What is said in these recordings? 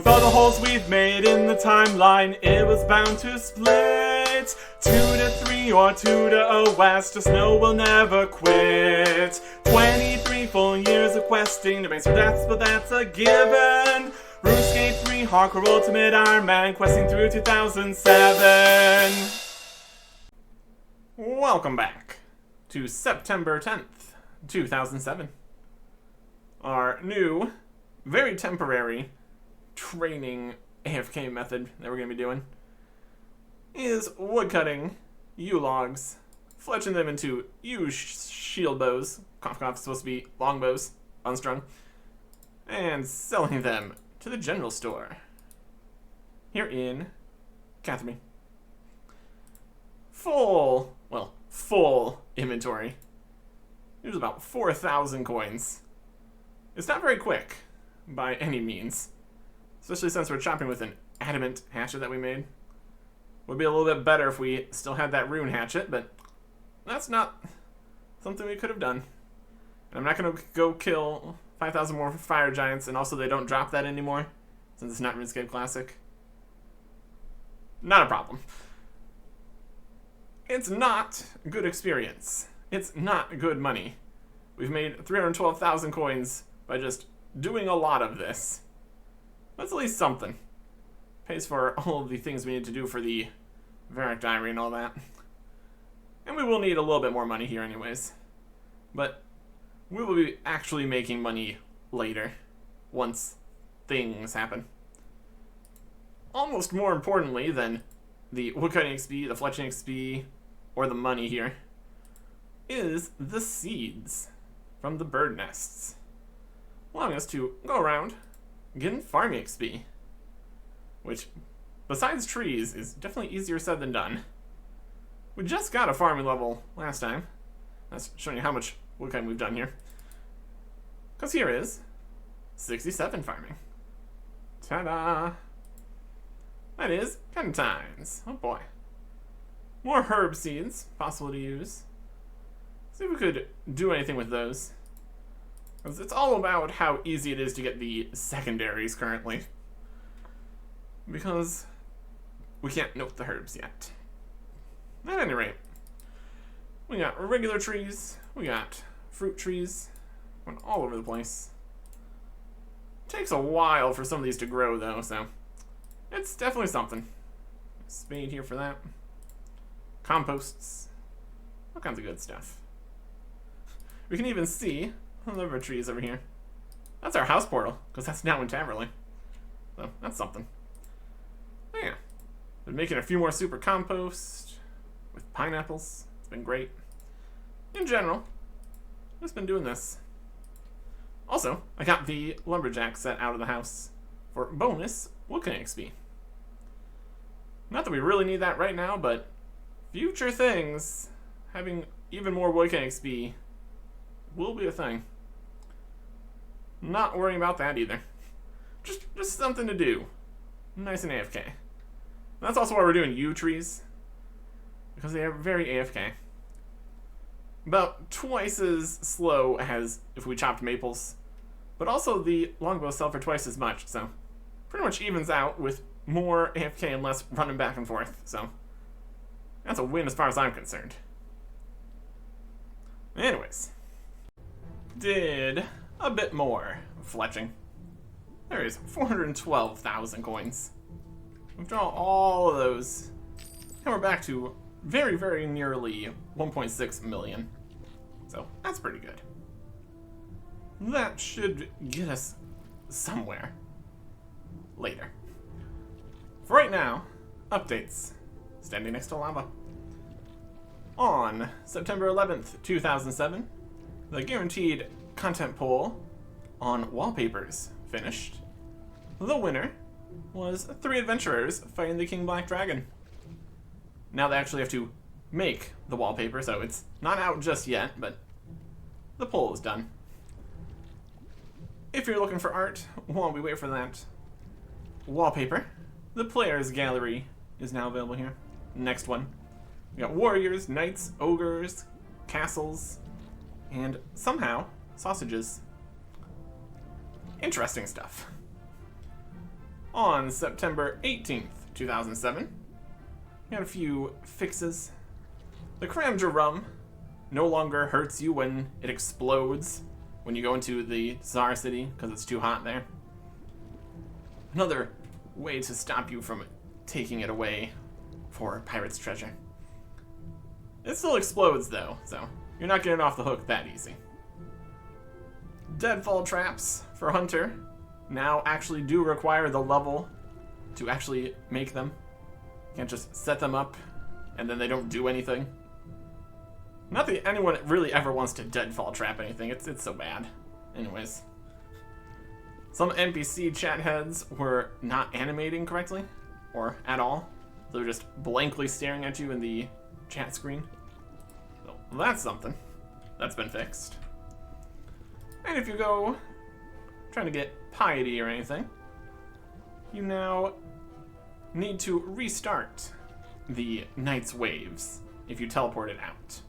With all the holes we've made in the timeline, it was bound to split. 2 to 3 or 2 to a west, just know we'll never quit. 23 full years of questing to base for deaths, but that's a given. RuneScape 3 Hardcore Ultimate Ironman, questing through 2007. Welcome back to September 10th, 2007. Our new, very temporary training AFK method that we're going to be doing is woodcutting yew logs, fletching them into yew shield bows, cough cough, supposed to be long bows, unstrung, and selling them to the general store here in Catherine. Full inventory. There's about 4,000 coins. It's not very quick by any means, especially since we're chopping with an adamant hatchet that we made. Would be a little bit better if we still had that rune hatchet, but that's not something we could have done. And I'm not going to go kill 5,000 more fire giants, and also they don't drop that anymore, since it's not RuneScape Classic. Not a problem. It's not a good experience. It's not good money. We've made 312,000 coins by just doing a lot of this. That's at least something. Pays for all of the things we need to do for the Varric Diary and all that. And we will need a little bit more money here anyways. But we will be actually making money later, once things happen. Almost more importantly than the woodcutting XP, the fletching XP, or the money here, is the seeds from the bird nests, allowing us to go around getting farming XP, which, besides trees, is definitely easier said than done. We just got a farming level last time. That's showing you how much woodcutting we've done here. Because here is 67 farming. Ta-da! That is 10 times. Oh boy. More herb seeds possible to use. See if we could do anything with those. Because it's all about how easy it is to get the secondaries currently. Because we can't note the herbs yet. At any rate, we got regular trees, we got fruit trees, going all over the place. Takes a while for some of these to grow though, so it's definitely something. Spade here for that. Composts. All kinds of good stuff. We can even see the liver trees over here. That's our house portal, because that's now in Taverley. So that's something. Oh, yeah. Been making a few more super compost with pineapples. It's been great. In general, just been doing this. Also, I got the lumberjack set out of the house for bonus woodcutting XP. Not that we really need that right now, but future things, having even more woodcutting XP will be a thing. Not worrying about that either. Just something to do. Nice and AFK. That's also why we're doing yew trees, because they are very AFK. About twice as slow as if we chopped maples, but also the longbows sell for twice as much, so pretty much evens out with more AFK and less running back and forth, so that's a win as far as I'm concerned. Anyways, did a bit more fletching. There is 412,000 coins. We've drawn all of those, and we're back to very, very nearly 1.6 million. So that's pretty good. That should get us somewhere later. For right now, updates. Standing next to lava. On September 11th, 2007, the guaranteed content poll on wallpapers finished. The winner was 3 adventurers fighting the King Black Dragon. Now they actually have to make the wallpaper, so it's not out just yet, but the poll is done. If you're looking for art while we wait for that wallpaper, the players gallery is now available here. Next one. We got warriors, knights, ogres, castles, and somehow sausages. Interesting stuff. on September 18th, 2007. We had a few fixes. The Cramja rum no longer hurts you when it explodes when you go into the Tsar City because it's too hot there. Another way to stop you from taking it away for pirate's treasure. It still explodes though, so you're not getting off the hook that easy. Deadfall traps for Hunter now actually do require the level to actually make them. You can't just set them up and then they don't do anything. Not that anyone really ever wants to deadfall trap anything, it's so bad. Anyways. Some NPC chat heads were not animating correctly, or at all. They were just blankly staring at you in the chat screen. So that's something. That's been fixed. And if you go trying to get piety or anything, you now need to restart the Knight's Waves if you teleport it out.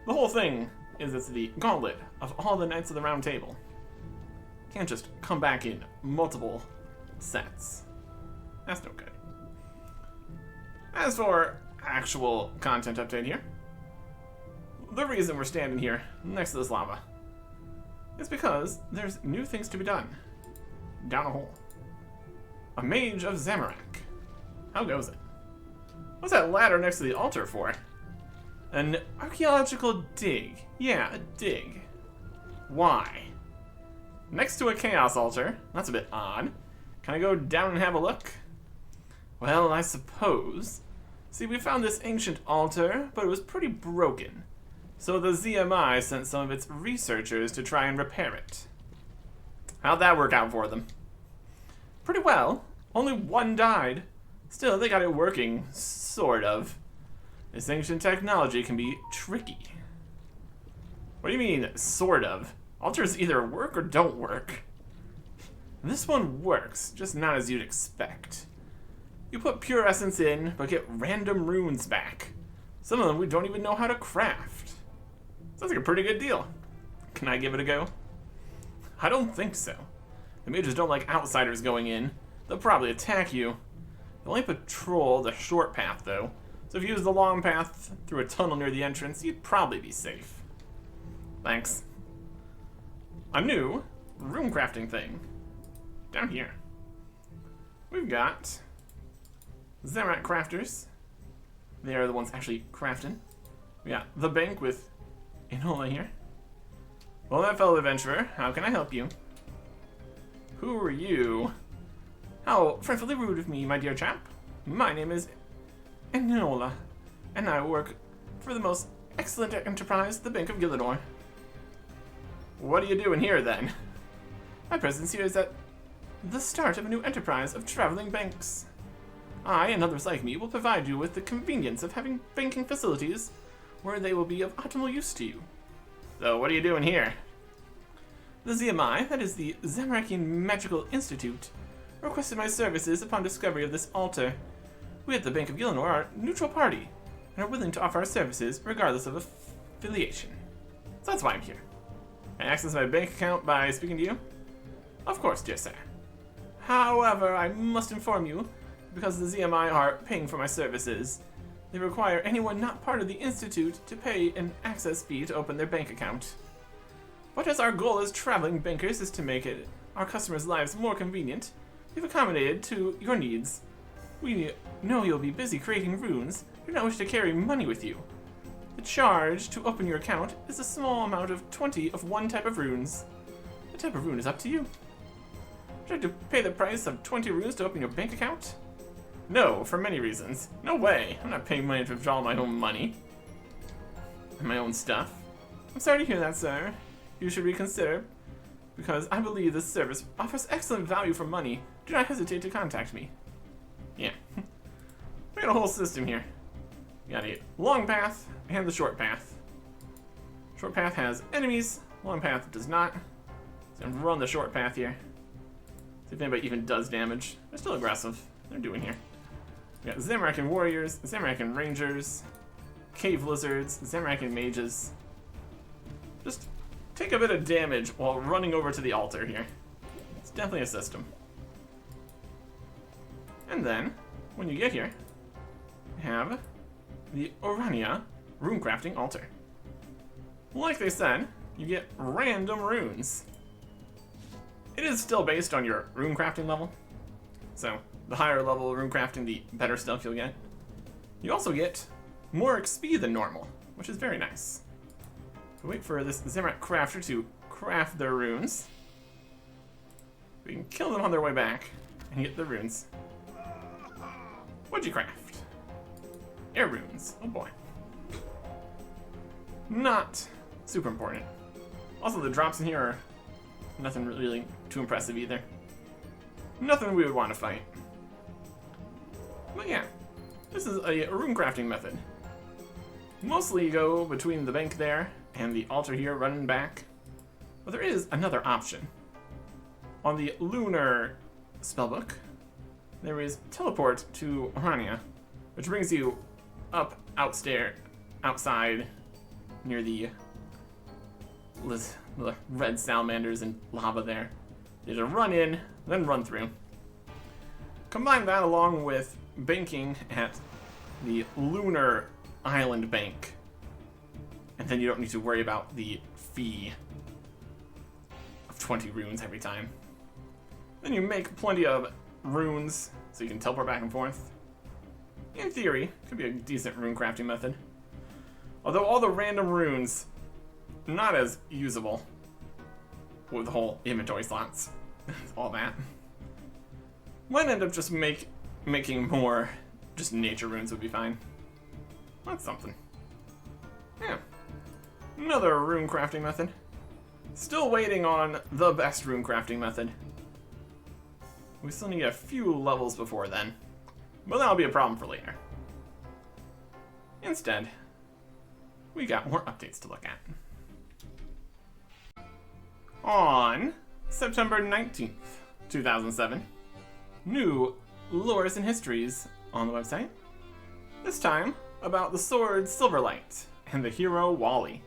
The whole thing is it's the gauntlet of all the Knights of the Round Table. You can't just come back in multiple sets. That's no good. As for actual content update here, the reason we're standing here next to this lava is because there's new things to be done down a hole. A Mage of Zamorak. How goes it? What's that ladder next to the altar for? An archaeological dig. Yeah, a dig. Why? Next to a chaos altar. That's a bit odd. Can I go down and have a look? Well, I suppose. See, we found this ancient altar, but it was pretty broken. So the ZMI sent some of its researchers to try and repair it. How'd that work out for them? Pretty well. Only one died. Still, they got it working, sort of. This ancient technology can be tricky. What do you mean, sort of? Altars either work or don't work. This one works, just not as you'd expect. You put pure essence in, but get random runes back. Some of them we don't even know how to craft. Sounds like a pretty good deal. Can I give it a go? I don't think so. The mages don't like outsiders going in. They'll probably attack you. They'll only patrol the short path, though. So if you use the long path through a tunnel near the entrance, you'd probably be safe. Thanks. A new room crafting thing. Down here. We've got Zamorak crafters. They are the ones actually crafting. We got the bank with Enola here. Well, that fellow adventurer, how can I help you? Who are you? How fretfully rude of me, my dear chap. My name is Enola, and I work for the most excellent enterprise, the Bank of Gillinor. What are you doing here, then? My presence here is at the start of a new enterprise of traveling banks. I, and others like me, will provide you with the convenience of having banking facilities where they will be of optimal use to you. So, what are you doing here? The ZMI, that is the Zamorakian Magical Institute, requested my services upon discovery of this altar. We at the Bank of Gillinor are a neutral party, and are willing to offer our services regardless of affiliation. So that's why I'm here. Can I access my bank account by speaking to you? Of course, dear sir. However, I must inform you, because the ZMI are paying for my services, they require anyone not part of the Institute to pay an access fee to open their bank account. But as our goal as traveling bankers is to make our customers' lives more convenient, we've accommodated to your needs. We know you'll be busy creating runes, do not wish to carry money with you. The charge to open your account is a small amount of 20 of one type of runes. The type of rune is up to you. Would you like to pay the price of 20 runes to open your bank account? No, for many reasons. No way. I'm not paying money to withdraw my own money. And my own stuff. I'm sorry to hear that, sir. You should reconsider. Because I believe this service offers excellent value for money. Do not hesitate to contact me. Yeah. We got a whole system here. We got a long path and the short path. Short path has enemies. Long path does not. So I'm gonna run the short path here. See if anybody even does damage. They're still aggressive. They're doing here. We got Zamorakian warriors, Zamorakian rangers, cave lizards, Zamorakian mages. Just take a bit of damage while running over to the altar here. It's definitely a system. And then, when you get here, you have the Orania runecrafting altar. Like they said, you get random runes. It is still based on your runecrafting level, so the higher level runecrafting, the better stuff you'll get. You also get more XP than normal, which is very nice. So wait for this Zamorak crafter to craft their runes. We can kill them on their way back and get the runes. What'd you craft? Air runes. Oh boy. Not super important. Also, the drops in here are nothing really too impressive either. Nothing we would want to fight. But yeah, this is a rune crafting method. Mostly you go between the bank there and the altar here, running back. But there is another option. On the lunar spellbook, there is teleport to Orania, which brings you up outside near the red salamanders and lava there. You just run in, then run through. Combine that along with banking at the lunar island bank, and then you don't need to worry about the fee of 20 runes every time. Then you make plenty of runes so you can teleport back and forth. In theory, could be a decent rune crafting method. Although all the random runes, not as usable with the whole inventory slots, all that. Might end up just making more just nature runes would be fine. That's something. Yeah. Another rune crafting method. Still waiting on the best rune crafting method. We still need a few levels before then, but that'll be a problem for later. Instead, we got more updates to look at. On September 19th, 2007, new lores and histories on the website. This time, about the sword Silverlight and the hero Wally.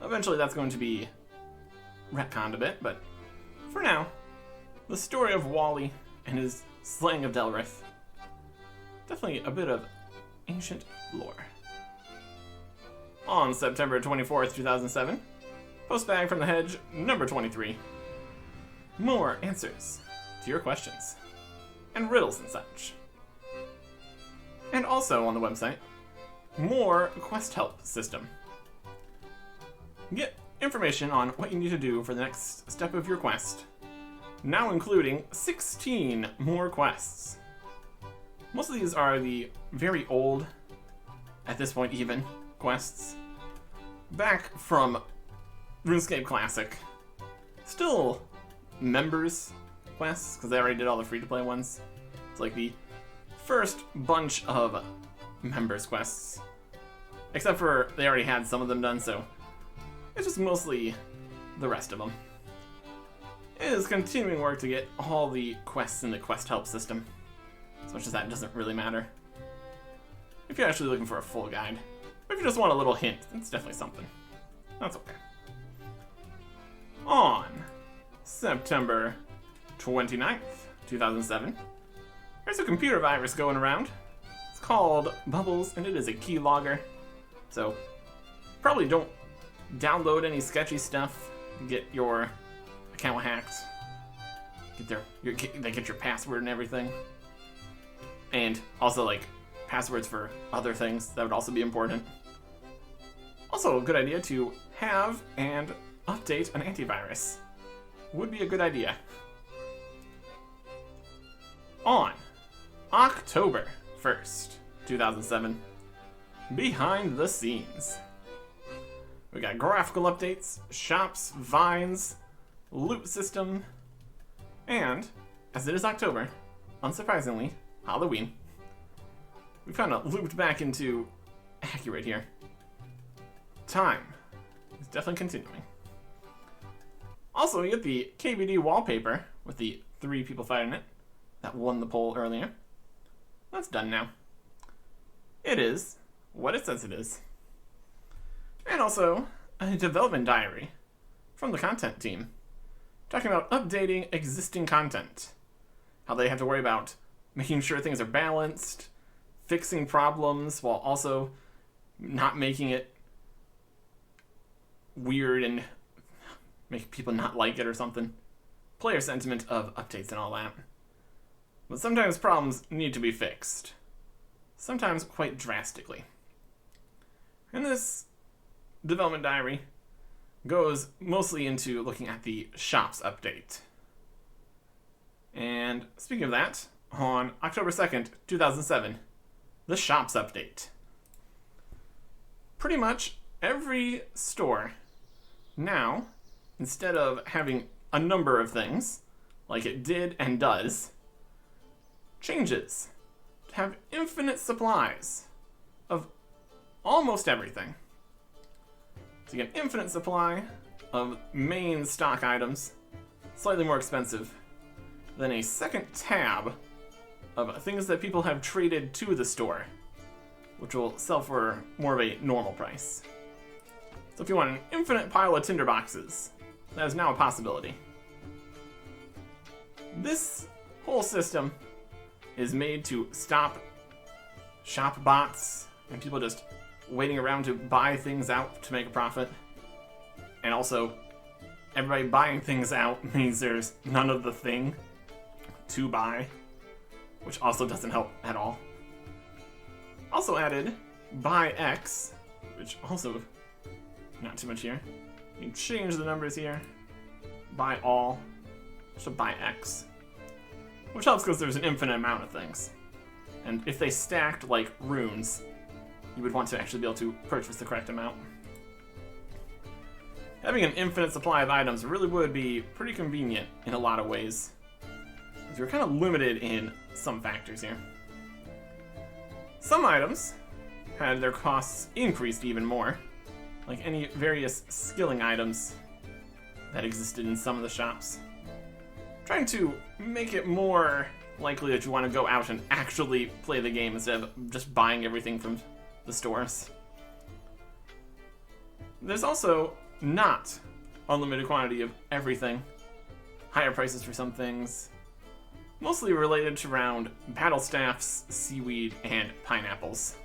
Eventually that's going to be retconned a bit, but for now, the story of Wally and his slaying of Delrith. Definitely a bit of ancient lore. On September 24th, 2007, Postbag from the Hedge, number 23. More answers to your questions, and riddles and such. And also on the website, more quest help system. Get information on what you need to do for the next step of your quest, now including 16 more quests. Most of these are the very old, at this point even, quests. Back from RuneScape Classic. Still members quests, because they already did all the free-to-play ones. It's like the first bunch of members quests. Except for they already had some of them done, so it's just mostly the rest of them. It is continuing work to get all the quests in the quest help system. As much as that doesn't really matter. If you're actually looking for a full guide. Or if you just want a little hint, it's definitely something. That's okay. On September 29th, 2007, there's a computer virus going around. It's called Bubbles, and it is a keylogger. So, probably don't download any sketchy stuff. Get your account hacked. They get your password and everything. And also, like, passwords for other things. That would also be important. Also, a good idea to have and update an antivirus. Would be a good idea. On October 1st, 2007, behind the scenes. We got graphical updates, shops, vines, loot system, and, as it is October, unsurprisingly, Halloween. We kind of looped back into accurate here. Time is definitely continuing. Also, you get the KBD wallpaper with the 3 people fighting it that won the poll earlier. That's done now. It is what it says it is. And also, a development diary from the content team, talking about updating existing content, how they have to worry about making sure things are balanced, fixing problems, while also not making it weird and make people not like it or something. Player sentiment of updates and all that. But sometimes problems need to be fixed. Sometimes quite drastically. And this development diary goes mostly into looking at the shops update. And speaking of that, on October 2nd, 2007, the shops update. Pretty much every store now, instead of having a number of things, like it did and does, changes to have infinite supplies of almost everything. So you get an infinite supply of main stock items, slightly more expensive, then a second tab of things that people have traded to the store, which will sell for more of a normal price. So if you want an infinite pile of tinderboxes, that is now a possibility. This whole system is made to stop shop bots and people just waiting around to buy things out to make a profit. And also, everybody buying things out means there's none of the thing to buy, which also doesn't help at all. Also added buy X, which also not too much here. You can change the numbers here. Buy all, so buy X, which helps because there's an infinite amount of things. And if they stacked like runes, you would want to actually be able to purchase the correct amount. Having an infinite supply of items really would be pretty convenient in a lot of ways, because you're kind of limited in some factors here. Some items had their costs increased even more, like any various skilling items that existed in some of the shops. Trying to make it more likely that you want to go out and actually play the game instead of just buying everything from the stores. There's also not unlimited quantity of everything. Higher prices for some things. Mostly related to around battle staffs, seaweed, and pineapples.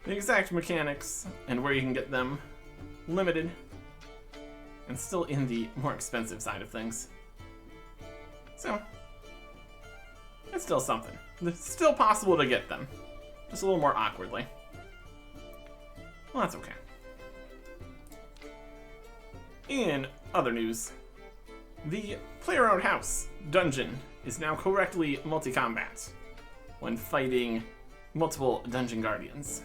The exact mechanics and where you can get them, limited, and still in the more expensive side of things. So, it's still something. It's still possible to get them, just a little more awkwardly. Well, that's okay. In other news, the Player-Owned House dungeon is now correctly multi-combat when fighting multiple dungeon guardians.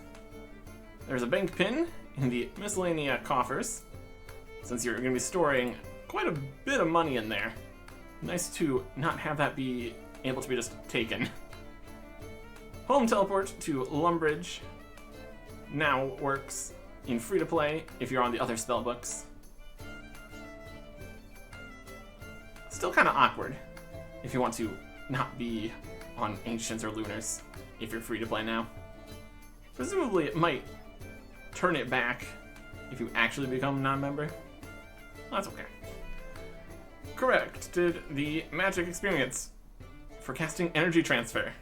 There's a bank pin in the miscellaneous coffers, since you're going to be storing quite a bit of money in there. Nice to not have that be able to be just taken. Home teleport to Lumbridge now works in free-to-play if you're on the other spellbooks. Still kind of awkward if you want to not be on Ancients or Lunars if you're free to play now. Presumably it might turn it back if you actually become a non-member. That's okay. Corrected the magic experience for casting energy transfer.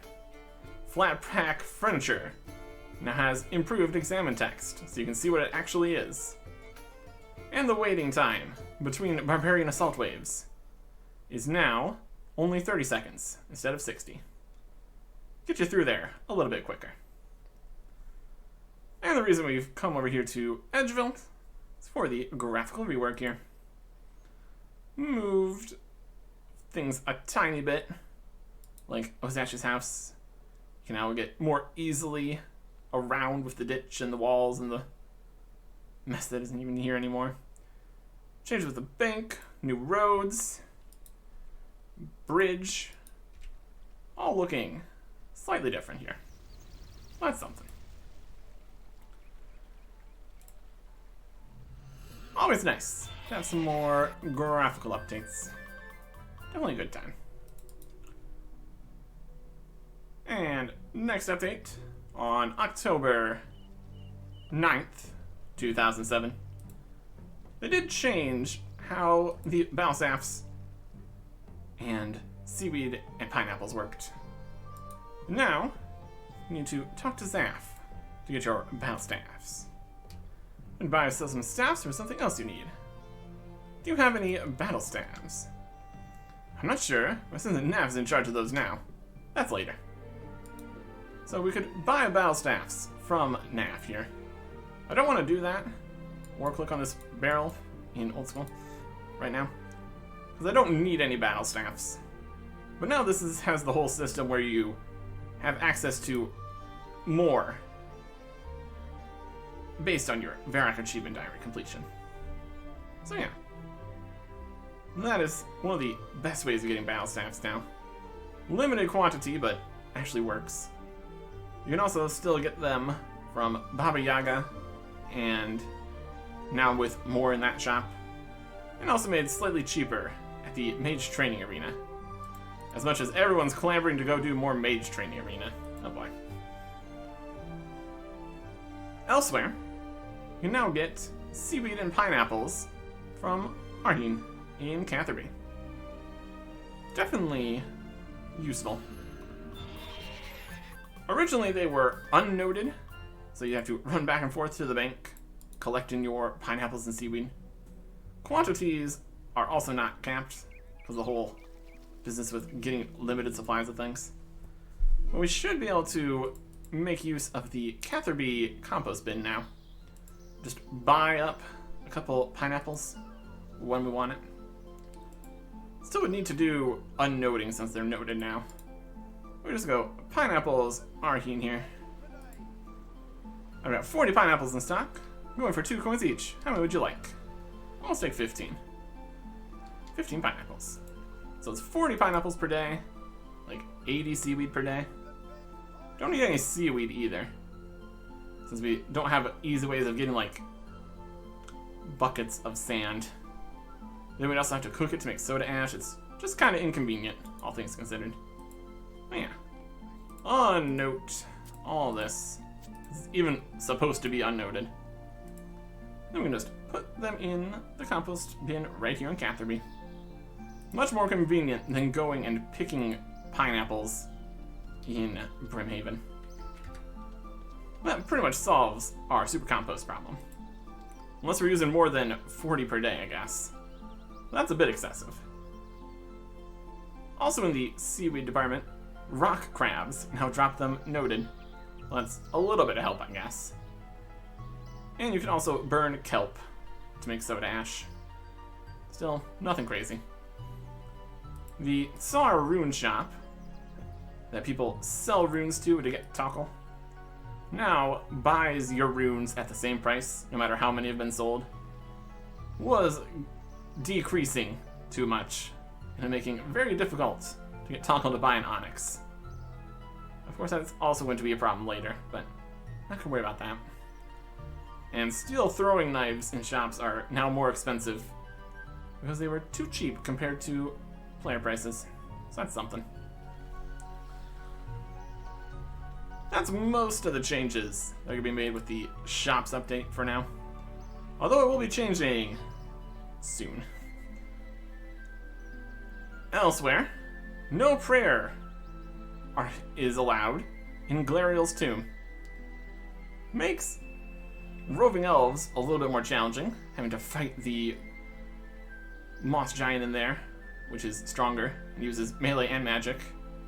Flat pack furniture now has improved examine text, so you can see what it actually is. And the waiting time between barbarian assault waves is now only 30 seconds instead of 60. Get you through there a little bit quicker. And the reason we've come over here to Edgeville is for the graphical rework here. Moved things a tiny bit, like Ozash's house. You can now get more easily around with the ditch and the walls and the mess that isn't even here anymore. Changes with the bank, new roads, bridge, all looking slightly different here. That's something. Always nice to have some more graphical updates. Definitely a good time. And next update on October 9th, 2007. They did change how the battle staffs and seaweed and pineapples worked. Now, you need to talk to Zaf to get your battle staffs. And buy or sell some staffs or something else you need. Do you have any battle staffs? I'm not sure, but since Nav's in charge of those now, that's later. So we could buy battle staffs from Nav here. I don't want to do that, or click on this barrel in old school right now, because I don't need any battle staffs. But now this has the whole system where you have access to more based on your Varrock Achievement Diary completion. So yeah. That is one of the best ways of getting battle staffs now. Limited quantity, but actually works. You can also still get them from Baba Yaga, and now with more in that shop. And also made slightly cheaper at the Mage Training Arena. As much as everyone's clamoring to go do more Mage Training Arena. Oh boy. Elsewhere, you can now get seaweed and pineapples from Artic in Catherby. Definitely useful. Originally they were unnoted, so you have to run back and forth to the bank, collecting your pineapples and seaweed. Quantities are also not capped, because the whole business with getting limited supplies of things. But we should be able to make use of the Catherby compost bin now. Just buy up a couple pineapples when we want it. Still would need to do unnoting since they're noted now. We just go, pineapples are in here. I've got 40 pineapples in stock. I'm going for 2 coins each. How many would you like? I'll take 15. 15 pineapples. So it's 40 pineapples per day, like 80 seaweed per day. Don't need any seaweed either, since we don't have easy ways of getting like buckets of sand. Then we'd also have to cook it to make soda ash. It's just kind of inconvenient, all things considered. But yeah. Unnote all this. It's even supposed to be unnoted. Then we can just put them in the compost bin right here in Catherby. Much more convenient than going and picking pineapples in Brimhaven. That pretty much solves our super compost problem. Unless we're using more than 40 per day, I guess. That's a bit excessive. Also in the seaweed department, rock crabs now drop them noted. Well, that's a little bit of help, I guess. And you can also burn kelp to make soda ash. Still, nothing crazy. The Tsar rune shop that people sell runes to get Tokkul now buys your runes at the same price, no matter how many have been sold. Was decreasing too much and making it very difficult to get Tokkul to buy an Onyx. Of course, that's also going to be a problem later, but not gonna worry about that. And steel throwing knives in shops are now more expensive because they were too cheap compared to player prices. So that's something. That's most of the changes that are going to be made with the shops update for now. Although it will be changing soon. Elsewhere, no prayer is allowed in Glariel's tomb. Makes roving elves a little bit more challenging, having to fight the moss giant in there, which is stronger and uses melee and magic.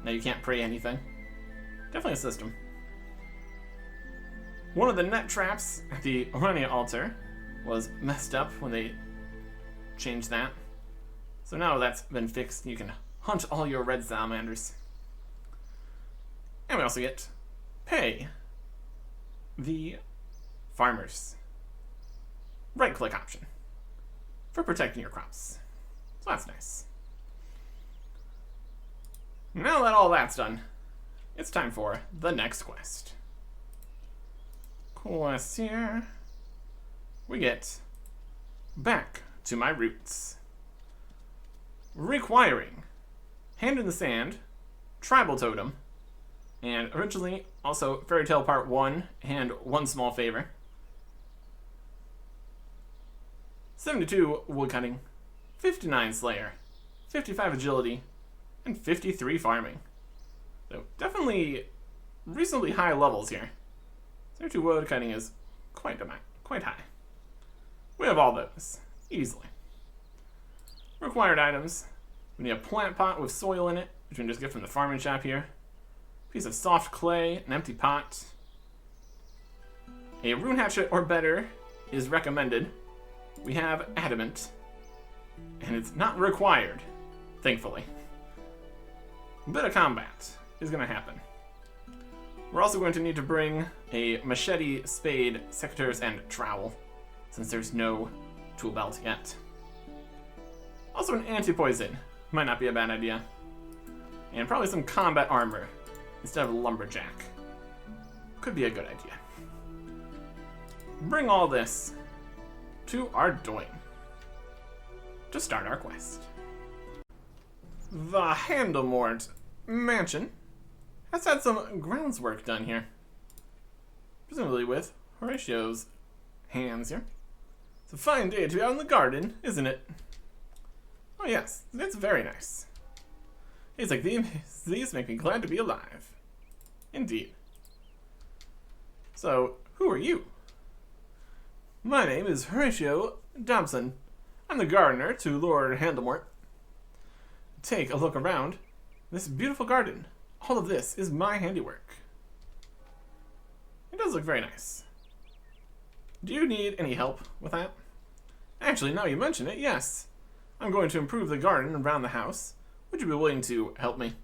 Now you can't pray anything. Definitely a system. One of the net traps at the Orania altar was messed up when they changed that. So now that's been fixed, you can hunt all your red salamanders. And we also get pay the farmers right-click option for protecting your crops. So that's nice. Now that all that's done, it's time for the next quest. Quest here. We get back to my roots. Requiring Hand in the Sand, Tribal Totem, and originally also Fairy Tale Part 1 and One Small Favor. 72 Woodcutting, 59 Slayer, 55 Agility, and 53 farming. So definitely reasonably high levels here. 32 wood cutting is quite high. We have all those, easily. Required items. We need a plant pot with soil in it, which we can just get from the farming shop here. Piece of soft clay, an empty pot. A rune hatchet or better is recommended. We have adamant, and it's not required, thankfully. A bit of combat is going to happen. We're also going to need to bring a machete, spade, secateurs, and trowel, since there's no tool belt yet. Also an anti-poison, might not be a bad idea. And probably some combat armor, instead of a lumberjack. Could be a good idea. Bring all this to our Artic to start our quest. The Handelmort mansion has had some grounds work done here. Presumably with Horatio's hands here. It's a fine day to be out in the garden, isn't it? Oh yes, it's very nice. Days like these make me glad to be alive. Indeed. So, who are you? My name is Horatio Dobson. I'm the gardener to Lord Handelmort. Take a look around. This beautiful garden. All of this is my handiwork. It does look very nice. Do you need any help with that? Actually, now you mention it, yes. I'm going to improve the garden around the house. Would you be willing to help me?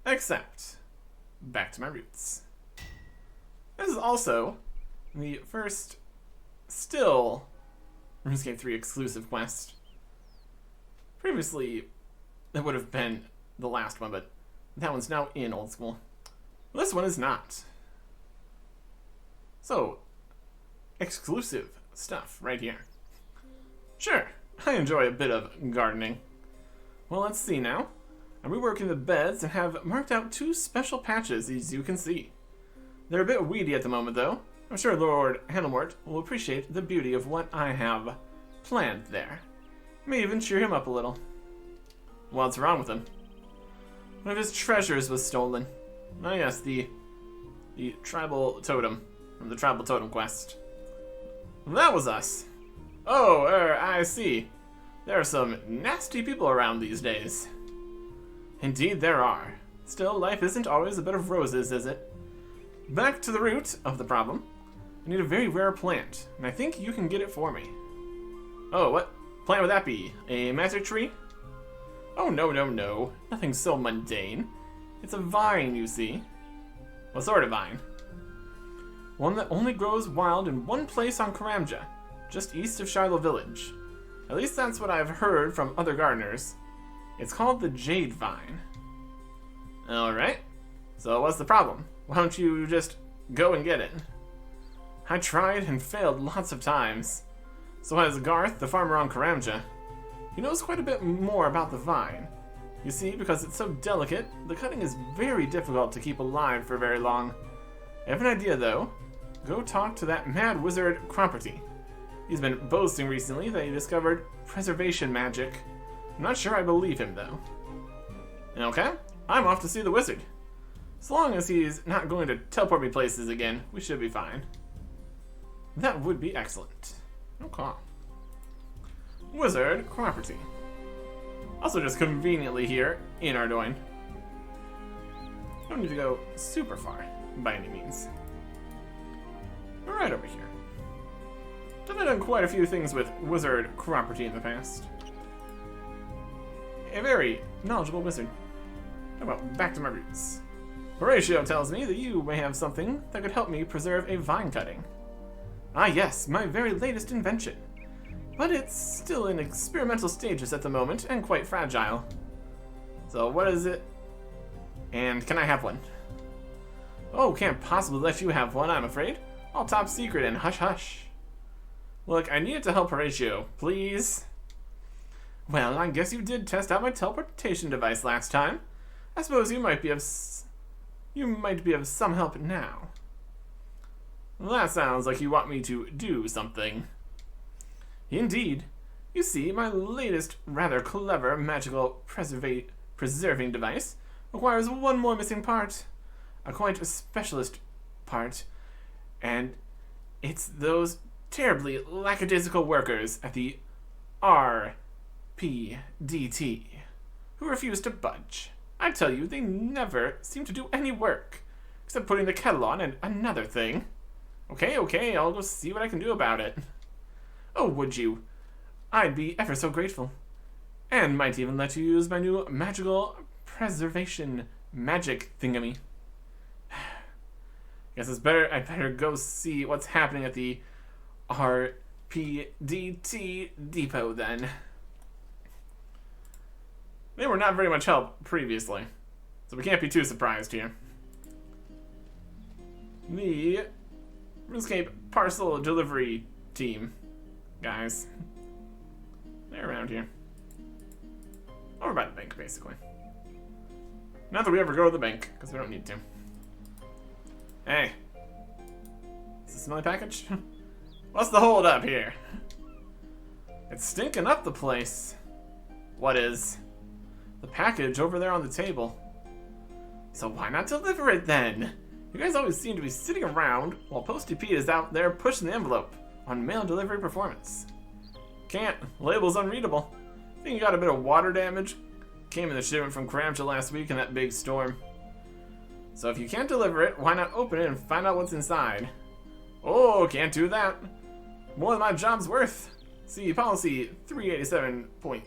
Except, back to my roots. This is also the first still RuneScape 3 exclusive quest. Previously, that would have been the last one, but that one's now in old school. This one is not. So, exclusive stuff right here. Sure, I enjoy a bit of gardening. Well, let's see now. I'm reworking the beds and have marked out 2 special patches, as you can see. They're a bit weedy at the moment, though. I'm sure Lord Handelmort will appreciate the beauty of what I have planned there. May even cheer him up a little. What's wrong with him? One of his treasures was stolen. Oh yes, the tribal totem from the tribal totem quest. That was us. Oh, I see. There are some nasty people around these days. Indeed there are. Still, life isn't always a bed of roses, is it? Back to the root of the problem. I need a very rare plant, and I think you can get it for me. Oh, what plant would that be? A magic tree? Oh, no. Nothing so mundane. It's a vine, you see. What sort of vine? One that only grows wild in one place on Karamja, just east of Shiloh Village. At least that's what I've heard from other gardeners. It's called the Jade Vine. Alright. So what's the problem? Why don't you just go and get it? I tried and failed lots of times. So has Garth, the farmer on Karamja. He knows quite a bit more about the vine. You see, because it's so delicate, the cutting is very difficult to keep alive for very long. I have an idea, though. Go talk to that mad wizard Cromperty. He's been boasting recently that he discovered preservation magic. I'm not sure I believe him, though. Okay, I'm off to see the wizard. As long as he's not going to teleport me places again, we should be fine. That would be excellent. Okay. Wizard Cromperty. Also just conveniently here in Ardoin. Don't need to go super far, by any means. We're right over here. I've done quite a few things with Wizard Cromperty in the past. A very knowledgeable wizard. Well, back to my roots. Horatio tells me that you may have something that could help me preserve a vine cutting. Ah yes, my very latest invention. But it's still in experimental stages at the moment and quite fragile. So what is it? And can I have one? Oh, can't possibly let you have one, I'm afraid. All top secret and hush hush. Look, I needed to help Horatio, please. Well, I guess you did test out my teleportation device last time. I suppose you might be of some help now. Well, that sounds like you want me to do something. Indeed. You see, my latest rather clever magical preserving device requires one more missing part, a quite specialist part, and it's those terribly lackadaisical workers at the RPDT who refuse to budge. I tell you, they never seem to do any work, except putting the kettle on and another thing. Okay, I'll go see what I can do about it. Oh, would you? I'd be ever so grateful. And might even let you use my new magical preservation magic thingamy. Guess I'd better go see what's happening at the RPDT depot then. They were not very much help previously, so we can't be too surprised here. The RuneScape parcel delivery team guys, they're around here. Over by the bank, basically. Not that we ever go to the bank, because we don't need to. Hey. Is this a smelly package? What's the hold up here? It's stinking up the place. What is? The package over there on the table. So why not deliver it then? You guys always seem to be sitting around while Posty Pete is out there pushing the envelope on mail delivery performance. Can't. Label's unreadable. I think you got a bit of water damage. Came in the shipment from Cramcha last week in that big storm. So if you can't deliver it, why not open it and find out what's inside? Oh, can't do that. More than my job's worth. See, policy 387.29,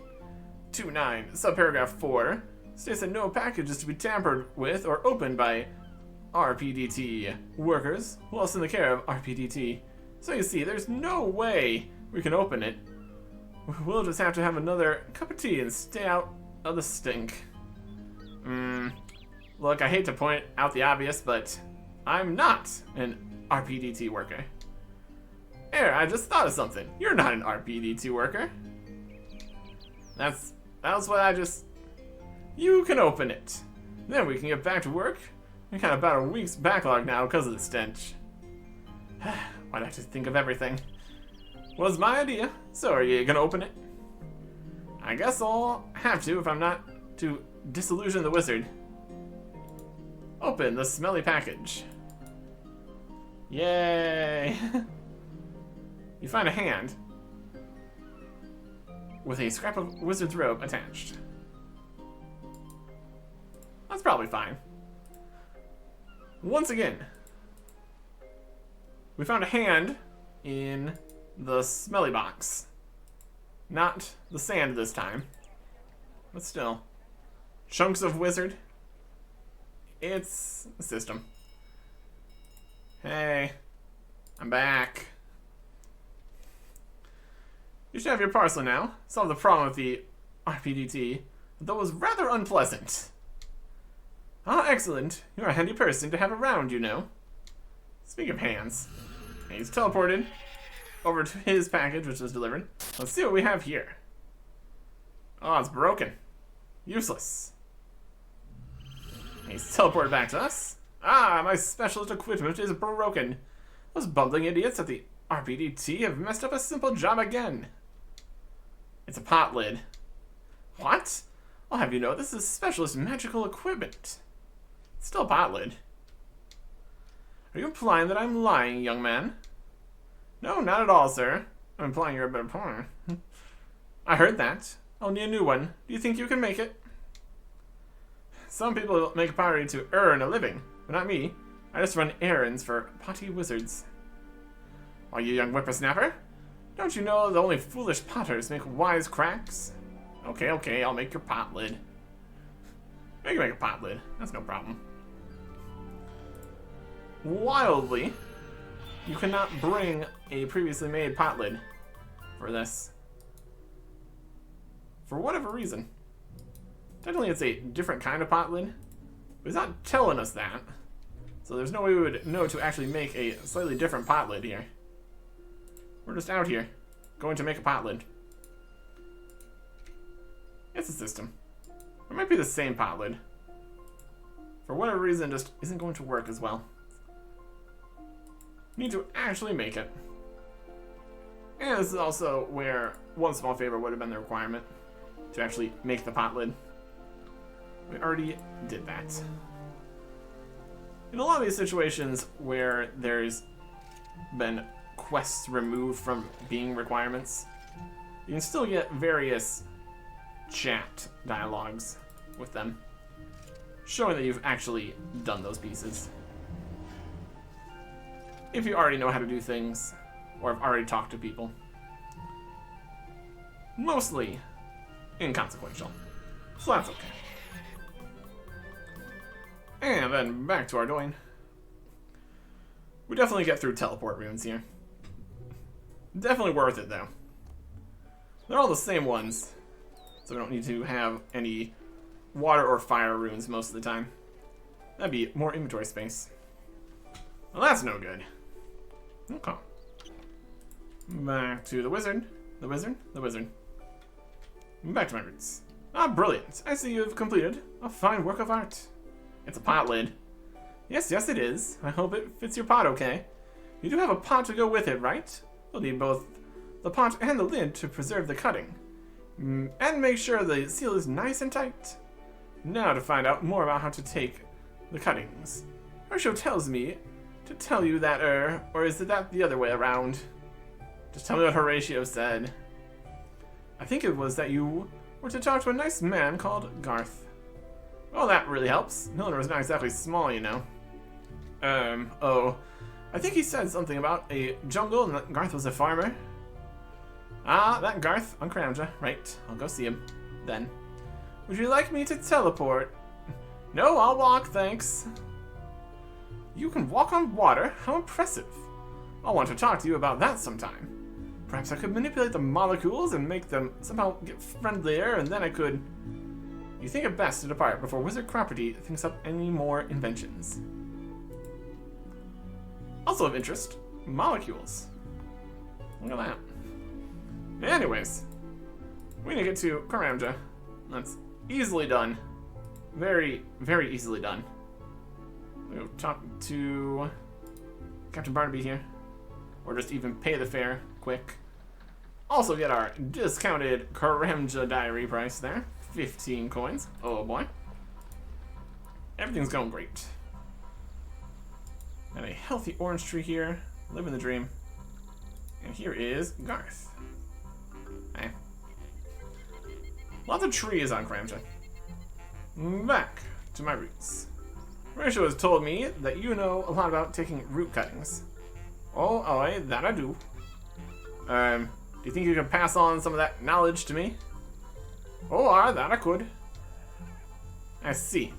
subparagraph 4, states that no package is to be tampered with or opened by RPDT workers whilst in the care of RPDT. So you see, there's no way we can open it. We'll just have to have another cup of tea and stay out of the stink. Look, I hate to point out the obvious, but I'm not an RPDT worker. Here, I just thought of something. You're not an RPDT worker. That was what I just... You can open it. Then we can get back to work. We got about a week's backlog now because of the stench. Why'd I have to think of everything? Was my idea, so are you gonna open it? I guess I'll have to if I'm not to disillusion the wizard. Open the smelly package. Yay! You find a hand with a scrap of wizard's robe attached. That's probably fine. Once again, we found a hand in the smelly box. Not the sand this time, but still. Chunks of wizard. It's a system. Hey, I'm back. You should have your parcel now. Solve the problem with the RPDT, though it was rather unpleasant. Ah, excellent. You're a handy person to have around, you know. Speaking of hands, he's teleported over to his package, which was delivered. Let's see what we have here. Oh, it's broken. Useless. He's teleported back to us. Ah, my specialist equipment is broken. Those bumbling idiots at the RPDT have messed up a simple job again. It's a pot lid. What? I'll have you know this is specialist magical equipment. It's still a pot lid. Are you implying that I'm lying, young man? No, not at all, sir. I'm implying you're a better partner. I heard that. I'll need a new one. Do you think you can make it? Some people make pottery to earn a living, but not me. I just run errands for potty wizards. Are you a young whippersnapper? Don't you know that only foolish potters make wise cracks? Okay, I'll make your pot lid. I can make a pot lid. That's no problem. Wildly, you cannot bring a previously made pot lid for this. For whatever reason. Technically it's a different kind of pot lid, but he's not telling us that. So there's no way we would know to actually make a slightly different pot lid here. We're just out here, going to make a pot lid. It's a system. It might be the same pot lid. For whatever reason, it just isn't going to work as well. Need to actually make it. And this is also where one small favor would have been the requirement to actually make the pot lid. We already did that. In a lot of these situations where there's been quests removed from being requirements, you can still get various chat dialogues with them, showing that you've actually done those pieces. If you already know how to do things, or have already talked to people. Mostly inconsequential, so that's okay. And then back to our doing. We definitely get through teleport runes here. Definitely worth it though. They're all the same ones, so we don't need to have any water or fire runes most of the time. That'd be more inventory space. Well, that's no good. Okay. Back to the wizard. The wizard. The wizard. Back to my roots. Ah, brilliant. I see you've completed a fine work of art. It's a pot lid. Yes, yes it is. I hope it fits your pot okay. You do have a pot to go with it, right? You'll need both the pot and the lid to preserve the cutting. And make sure the seal is nice and tight. Now to find out more about how to take the cuttings. Horatio tells me to tell you that, or is it that the other way around? Just tell me what Horatio said. I think it was that you were to talk to a nice man called Garth. Well, that really helps. Miller was not exactly small, you know. Oh. I think he said something about a jungle and that Garth was a farmer. Ah, that Garth on Kramja. Right, I'll go see him. Then. Would you like me to teleport? No, I'll walk, thanks. You can walk on water? How impressive. I'll want to talk to you about that sometime. Perhaps I could manipulate the molecules and make them somehow get friendlier, and then I could... You think it best to depart before Wizard Property thinks up any more inventions. Also of interest, molecules. Look at that. Anyways, we're gonna get to Karamja. That's easily done. Very, very easily done. We'll talk to Captain Barnaby here. Or just even pay the fare quick. Also get our discounted Karamja diary price there. 15 coins. Oh boy. Everything's going great. Got a healthy orange tree here. Living the dream. And here is Garth. Hey. Lots of trees on Karamja. Back to my roots. Horatio has told me that you know a lot about taking root cuttings. Oh, aye, that I do. Do you think you could pass on some of that knowledge to me? Oh, aye, that I could. I see.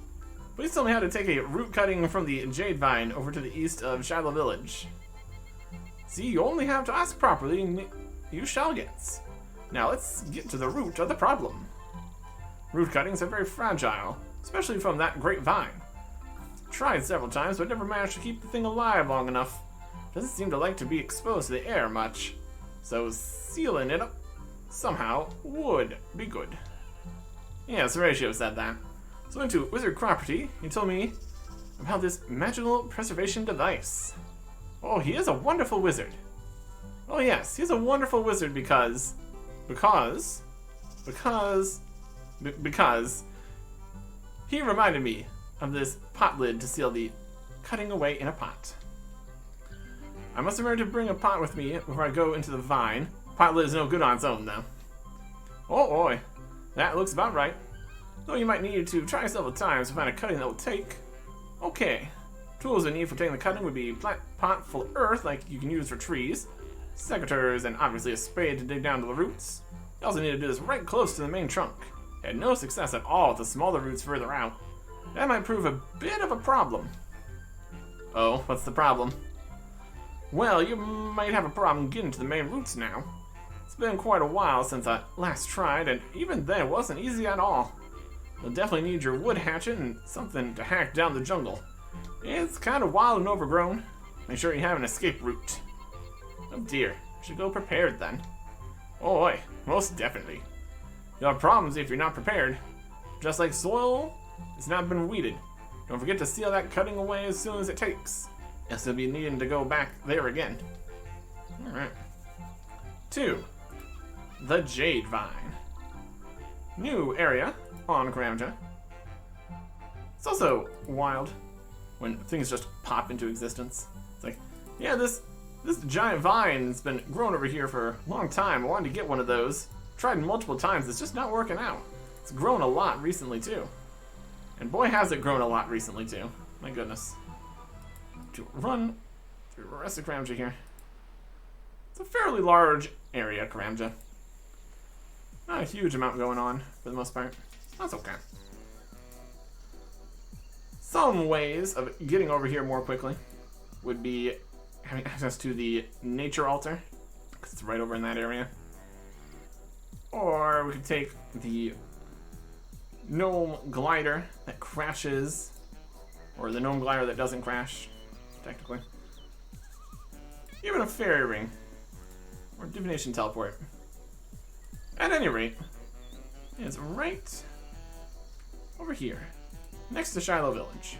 Please tell me how to take a root cutting from the Jade Vine over to the east of Shiloh Village. See, you only have to ask properly, and you shall get. Now let's get to the root of the problem. Root cuttings are very fragile, especially from that great vine. Tried several times, but never managed to keep the thing alive long enough. Doesn't seem to like to be exposed to the air much, so sealing it up somehow would be good. Yes, Horatio said that. So I went to Wizard Property. He told me about this magical preservation device. Oh, he is a wonderful wizard. Oh yes, he's a wonderful wizard because he reminded me of this pot lid to seal the cutting away in a pot. I must remember to bring a pot with me before I go into the vine. Pot lid is no good on its own, though. Oh boy, that looks about right. Though you might need to try several times to find a cutting that will take. Okay, tools I need for taking the cutting would be a flat pot full of earth, like you can use for trees, secateurs, and obviously a spade to dig down to the roots. You also need to do this right close to the main trunk. I had no success at all with the smaller roots further out. That might prove a bit of a problem. Oh, what's the problem? Well, you might have a problem getting to the main roots now. It's been quite a while since I last tried, and even then it wasn't easy at all. You'll definitely need your wood hatchet and something to hack down the jungle. It's kind of wild and overgrown. Make sure you have an escape route. Oh dear, you should go prepared then. Oh boy, most definitely. You'll have problems if you're not prepared. Just like soil, it's not been weeded. Don't forget to seal that cutting away as soon as it takes. Else you'll be needing to go back there again. Alright. 2. The Jade Vine. New area on Karamja. It's also wild when things just pop into existence. It's like, yeah, this giant vine's been growing over here for a long time. I wanted to get one of those. Tried multiple times. It's just not working out. It's grown a lot recently, too. And boy, has it grown a lot recently, too. My goodness. To run through the rest of Karamja here. It's a fairly large area, Karamja. Not a huge amount going on, for the most part. That's okay. Some ways of getting over here more quickly would be having access to the nature altar, because it's right over in that area. Or we could take the gnome glider that crashes, or the gnome glider that doesn't crash, technically. Even a fairy ring, or divination teleport. At any rate, it's right over here, next to Shiloh Village.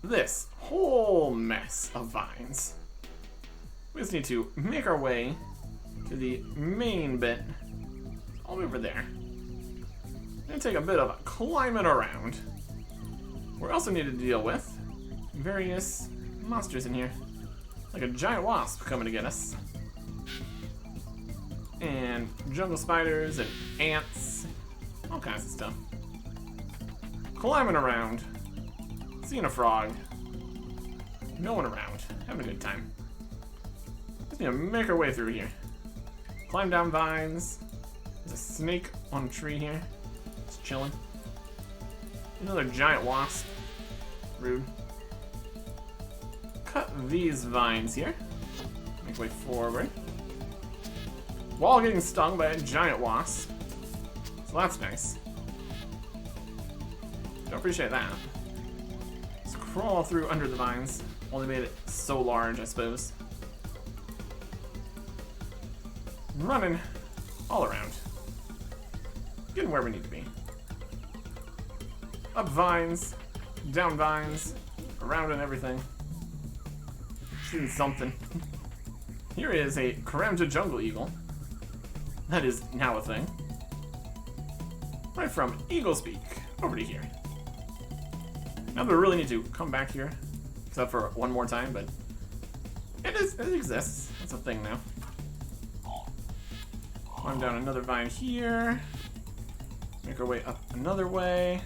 This whole mess of vines. We just need to make our way to the main bit, all over there. Gonna take a bit of climbing around. We also need to deal with various monsters in here, like a giant wasp coming to get us, and jungle spiders and ants, all kinds of stuff. Climbing around, seeing a frog, no one around, having a good time. Just need to make our way through here. Climb down vines. There's a snake on a tree here. Just chilling. Another giant wasp. Rude. Cut these vines here. Make way forward. While getting stung by a giant wasp. So that's nice. Don't appreciate that. Just crawl through under the vines. Only made it so large, I suppose. Running all around. Getting where we need to be. Up vines, down vines, around and everything. Shooting something. Here is a Karamja jungle eagle. That is now a thing. Right from Eagle's Beak over to here. Now we really need to come back here, except for one more time, but it exists. It's a thing now. Climb down another vine here. Make our way up another way.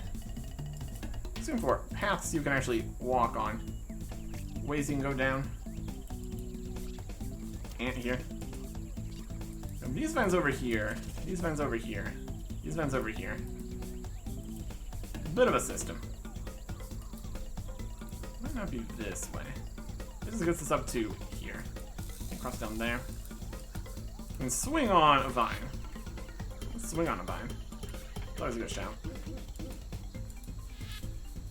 Looking for paths you can actually walk on. Ways you can go down. Ant here. And these vines over here. These vines over here. These vines over here. Bit of a system. Might not be this way. This gets us up to here. Cross down there. And swing on a vine. Let's swing on a vine. It's always a good shout.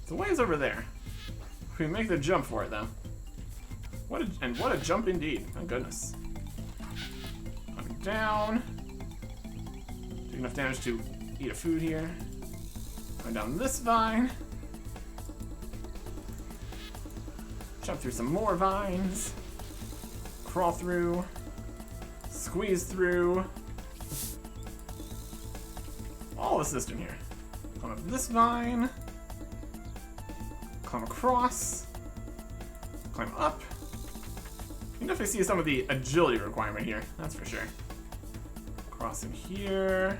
The way is over there. We make the jump for it, though. What a jump indeed. My goodness. Coming down. Doing enough damage to eat a food here. Going down this vine. Jump through some more vines. Crawl through. Squeeze through. All the system here. Climb up this vine. Climb across. Climb up. You can definitely see some of the agility requirement here, that's for sure. Cross in here.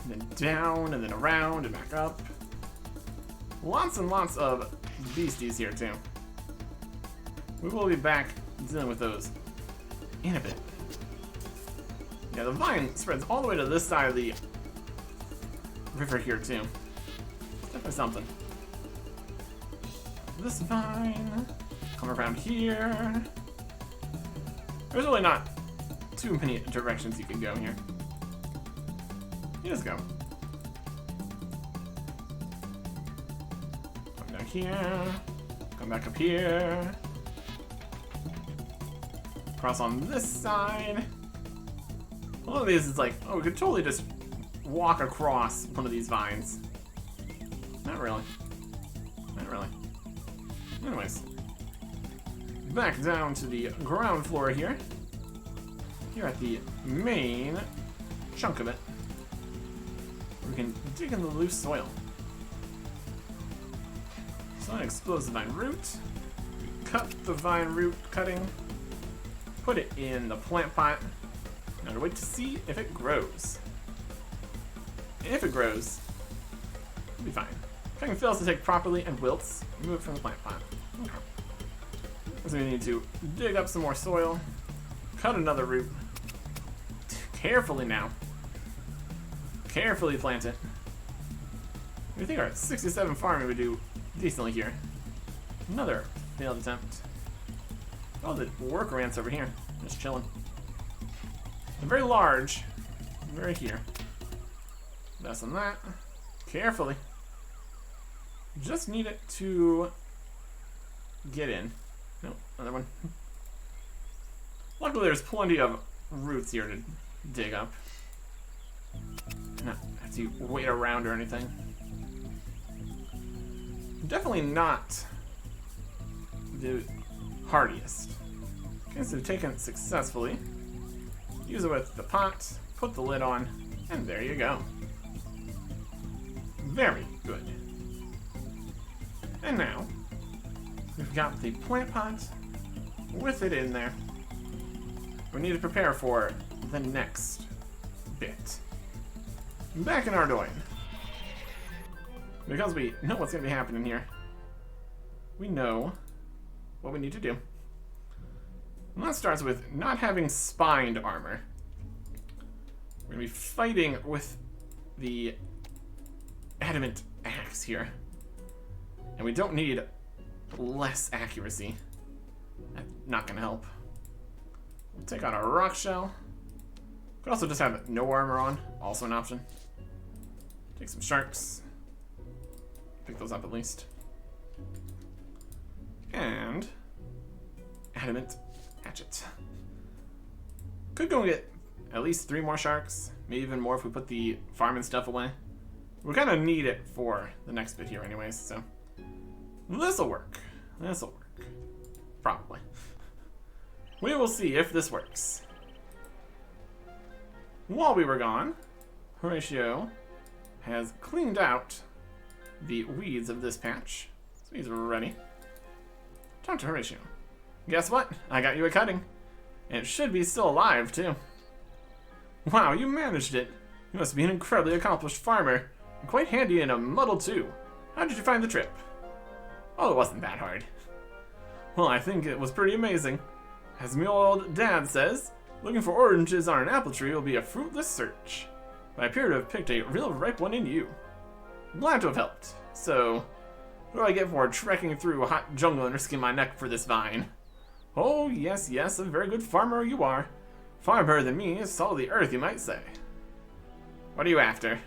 And then down, and then around, and back up. Lots and lots of beasties here, too. We will be back dealing with those in a bit. Yeah, the vine spreads all the way to this side of the river here, too. Definitely something. This vine. Come around here. There's really not too many directions you can go here. You just go. Come down here. Come back up here. Cross on this side. One of these is like, oh, we could totally just walk across one of these vines. Not really. Not really. Anyways. Back down to the ground floor here. Here at the main chunk of it. We can dig in the loose soil. So an explosive vine root. We cut the vine root cutting. Put it in the plant pot. Now to wait to see if it grows. And if it grows, it'll be fine. Cutting fails to take properly and wilts, remove it from the plant pot. Okay. So we need to dig up some more soil. Cut another root. Carefully now. Carefully plant it. We think our 67 farming would do decently here. Another failed attempt. Oh, the worker ants over here. Just chilling. They're very large. Right here. Less than that. Carefully. Just need it to get in. No, another one. Luckily there's plenty of roots here to dig up. Not have to wait around or anything. Definitely not the hardiest. Okay, so taken it successfully. Use it with the pot, put the lid on, and there you go. Very good. And now, we've got the plant pot with it in there. We need to prepare for the next bit. Back in Ardoin. Because we know what's going to be happening here, we know what we need to do. And that starts with not having spined armor. We're going to be fighting with the adamant axe here. And we don't need less accuracy. That's not going to help. We'll take on a rock shell. Could also just have no armor on, also an option. Take some sharks. Pick those up at least. And adamant hatchet. Could go and get at least 3 more sharks, maybe even more if we put the farming stuff away. We're gonna need it for the next bit here anyways, so this'll work. This'll work. Probably. We will see if this works. While we were gone, Horatio has cleaned out the weeds of this patch, so he's ready. Talk to Horatio. Guess what? I got you a cutting. And it should be still alive, too. Wow, you managed it. You must be an incredibly accomplished farmer. And quite handy in a muddle, too. How did you find the trip? Oh, it wasn't that hard. Well, I think it was pretty amazing. As my old dad says, looking for oranges on an apple tree will be a fruitless search. But I appear to have picked a real ripe one in you. Glad to have helped. So, what do I get for trekking through a hot jungle and risking my neck for this vine? Oh, yes, yes, a very good farmer you are. Far better than me, salt of the earth, you might say. What are you after?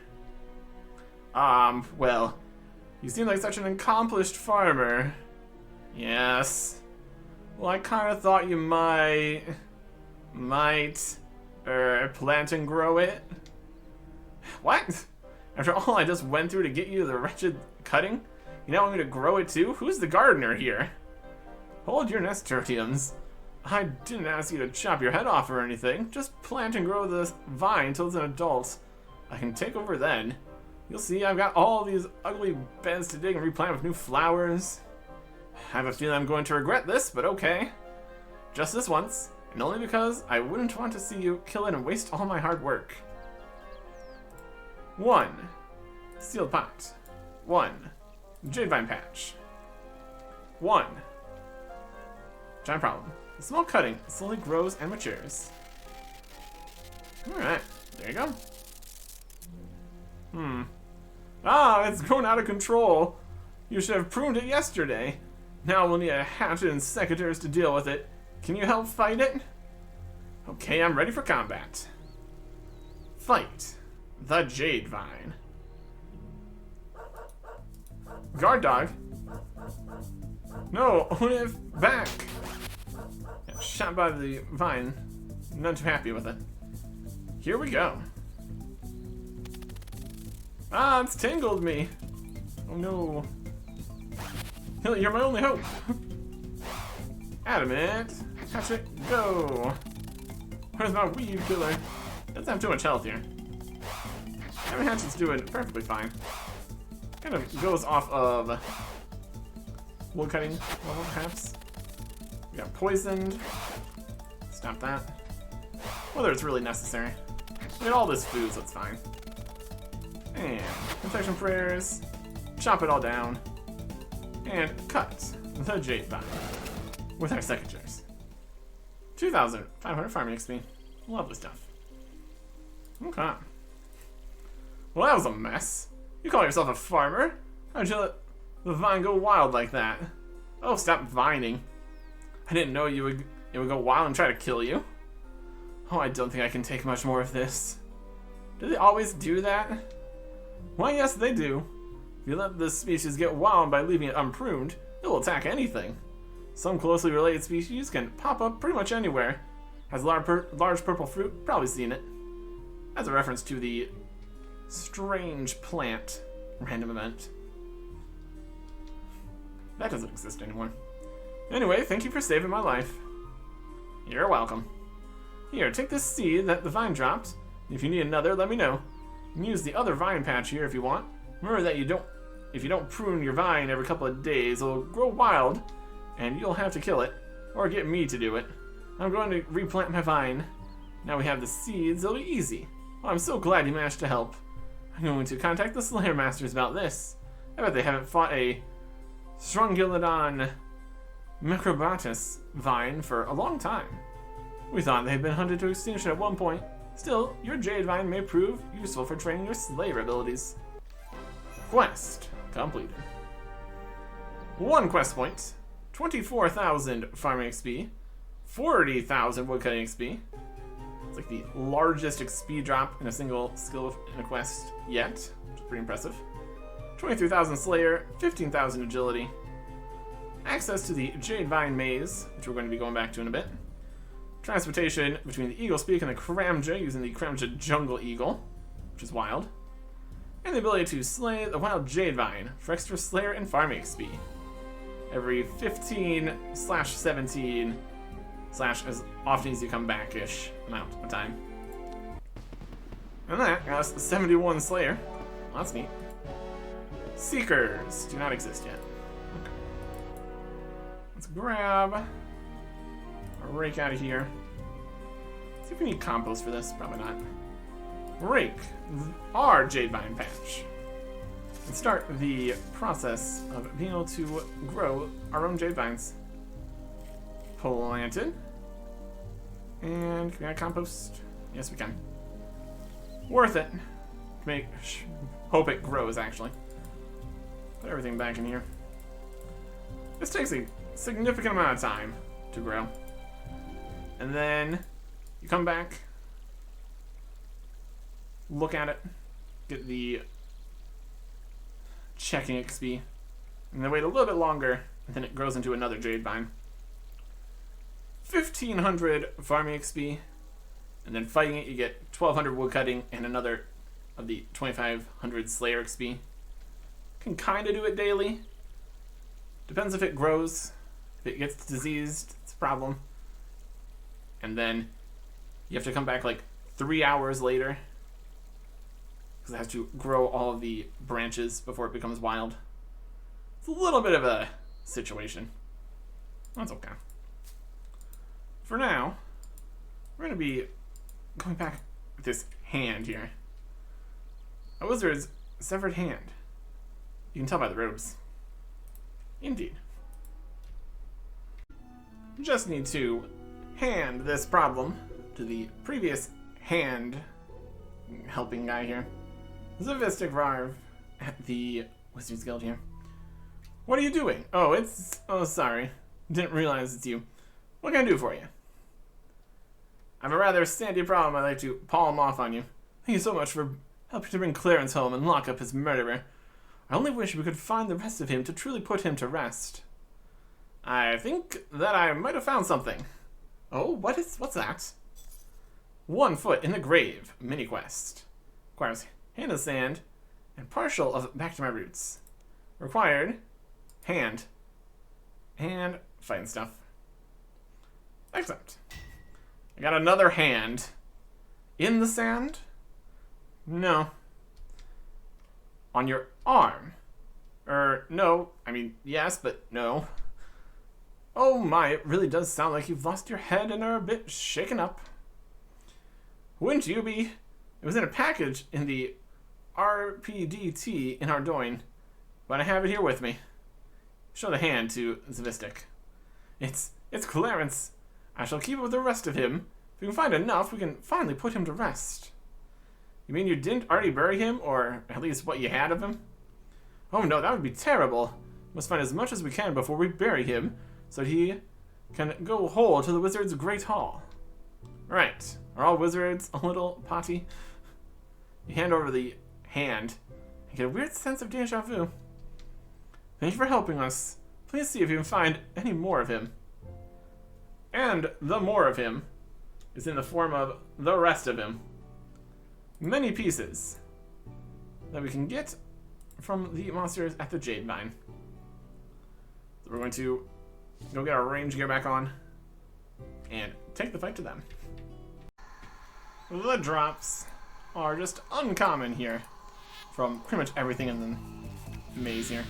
Well, you seem like such an accomplished farmer. Yes. Well, I kind of thought you might plant and grow it. What? After all I just went through to get you the wretched cutting, you now want me to grow it too? Who's the gardener here? Hold your nasturtiums. I didn't ask you to chop your head off or anything. Just plant and grow the vine till it's an adult. I can take over then. You'll see I've got all these ugly beds to dig and replant with new flowers. I have a feeling I'm going to regret this, but okay. Just this once, and only because I wouldn't want to see you kill it and waste all my hard work. 1. Sealed pot. 1. Jade vine patch. 1. Giant problem. The small cutting slowly grows and matures. Alright, there you go. It's grown out of control. You should have pruned it yesterday. Now we'll need a hatchet and secateurs to deal with it. Can you help fight it? Okay, I'm ready for combat. Fight the Jade Vine. Guard dog. No, Olive, back. Yeah, shot by the vine. Not too happy with it. Here we go. It's tangled me. Oh no. You're my only hope. Adamant. Catch it. Go. Where's my weed killer? Doesn't have too much health here. Diamond Hatchet's doing perfectly fine. Kind of goes off of woodcutting level, perhaps. We got poisoned. Stop that. Whether it's really necessary. We got all this food, so it's fine. And protection prayers. Chop it all down. And cut the jade vine with our secateurs. 2,500 farming XP. Lovely stuff. Okay. Well, that was a mess. You call yourself a farmer? How'd you let the vine go wild like that? Oh, stop vining. I didn't know it would go wild and try to kill you. Oh, I don't think I can take much more of this. Do they always do that? Why, yes, they do. If you let this species get wild by leaving it unpruned, it will attack anything. Some closely related species can pop up pretty much anywhere. Has large purple fruit, probably seen it. As a reference to the strange plant random event. That doesn't exist anymore. Anyway, thank you for saving my life. You're welcome. Here, take this seed that the vine dropped. If you need another, let me know. You can use the other vine patch here if you want. Remember that if you don't prune your vine every couple of days, it'll grow wild, and you'll have to kill it, or get me to do it. I'm going to replant my vine. Now we have the seeds, it'll be easy. Oh, I'm so glad you managed to help. I'm going to contact the Slayer Masters about this. I bet they haven't fought a Strongylodon Microbatus vine for a long time. We thought they had been hunted to extinction at one point. Still, your jade vine may prove useful for training your Slayer abilities. Quest completed. 1 quest point, 24,000 farming XP, 40,000 woodcutting XP. It's like the largest XP drop in a single skill in a quest yet, which is pretty impressive. 23,000 Slayer, 15,000 Agility. Access to the Jade Vine Maze, which we're going to be going back to in a bit. Transportation between the Eagle Speak and the Kramja using the Kramja Jungle Eagle, which is wild. And the ability to slay the wild Jade Vine for extra Slayer and farming XP. Every 15/17/ as often as you come back-ish amount of time. And that got us 71 Slayer. Well, that's neat. Seekers do not exist yet. Okay. Let's grab a rake out of here. See if we need compost for this. Probably not. Rake our Jade Vine patch. And start the process of being able to grow our own Jade Vines. Planted. And can we add compost? Yes, we can. Worth it. Hope it grows, actually. Put everything back in here. This takes a significant amount of time to grow. And then you come back, look at it, get the checking XP, and then wait a little bit longer, and then it grows into another Jade Vine. 1,500 farming XP, and then fighting it you get 1,200 woodcutting and another of the 2,500 Slayer XP. Can kind of do it daily. Depends if it grows. If it gets diseased, it's a problem. And then you have to come back like 3 hours later because it has to grow all of the branches before it becomes wild. It's a little bit of a situation. That's okay. For now, we're going to be going back with this hand here. A wizard's severed hand. You can tell by the robes. Indeed. Just need to hand this problem to the previous hand helping guy here. Zavistic Varv at the Wizards Guild here. What are you doing? Oh, sorry. Didn't realize it's you. What can I do for you? I have a rather sandy problem I'd like to palm off on you. Thank you so much for helping to bring Clarence home and lock up his murderer. I only wish we could find the rest of him to truly put him to rest. I think that I might have found something. Oh, what's that? 1 foot in the grave, mini quest. Requires hand of sand and partial of back to my roots. Required hand and fighting stuff. Excellent. I got another hand in the sand. No, On your arm. No. I mean, yes, but no. Oh my, it really does sound like you've lost your head and are a bit shaken up. Wouldn't you be? It was in a package in the RPDT in Ardoin, but I have it here with me. Show the hand to Zavistic. It's Clarence. I shall keep it with the rest of him. If we can find enough, we can finally put him to rest. You mean you didn't already bury him, or at least what you had of him? Oh no, that would be terrible. We must find as much as we can before we bury him, so that he can go whole to the wizard's great hall. Right. Are all wizards a little potty? You hand over the hand and get a weird sense of deja vu. Thank you for helping us. Please see if you can find any more of him. And the more of him is in the form of the rest of him. Many pieces that we can get from the monsters at the Jade Mine. So we're going to go get our range gear back on and take the fight to them. The drops are just uncommon here from pretty much everything in the maze here.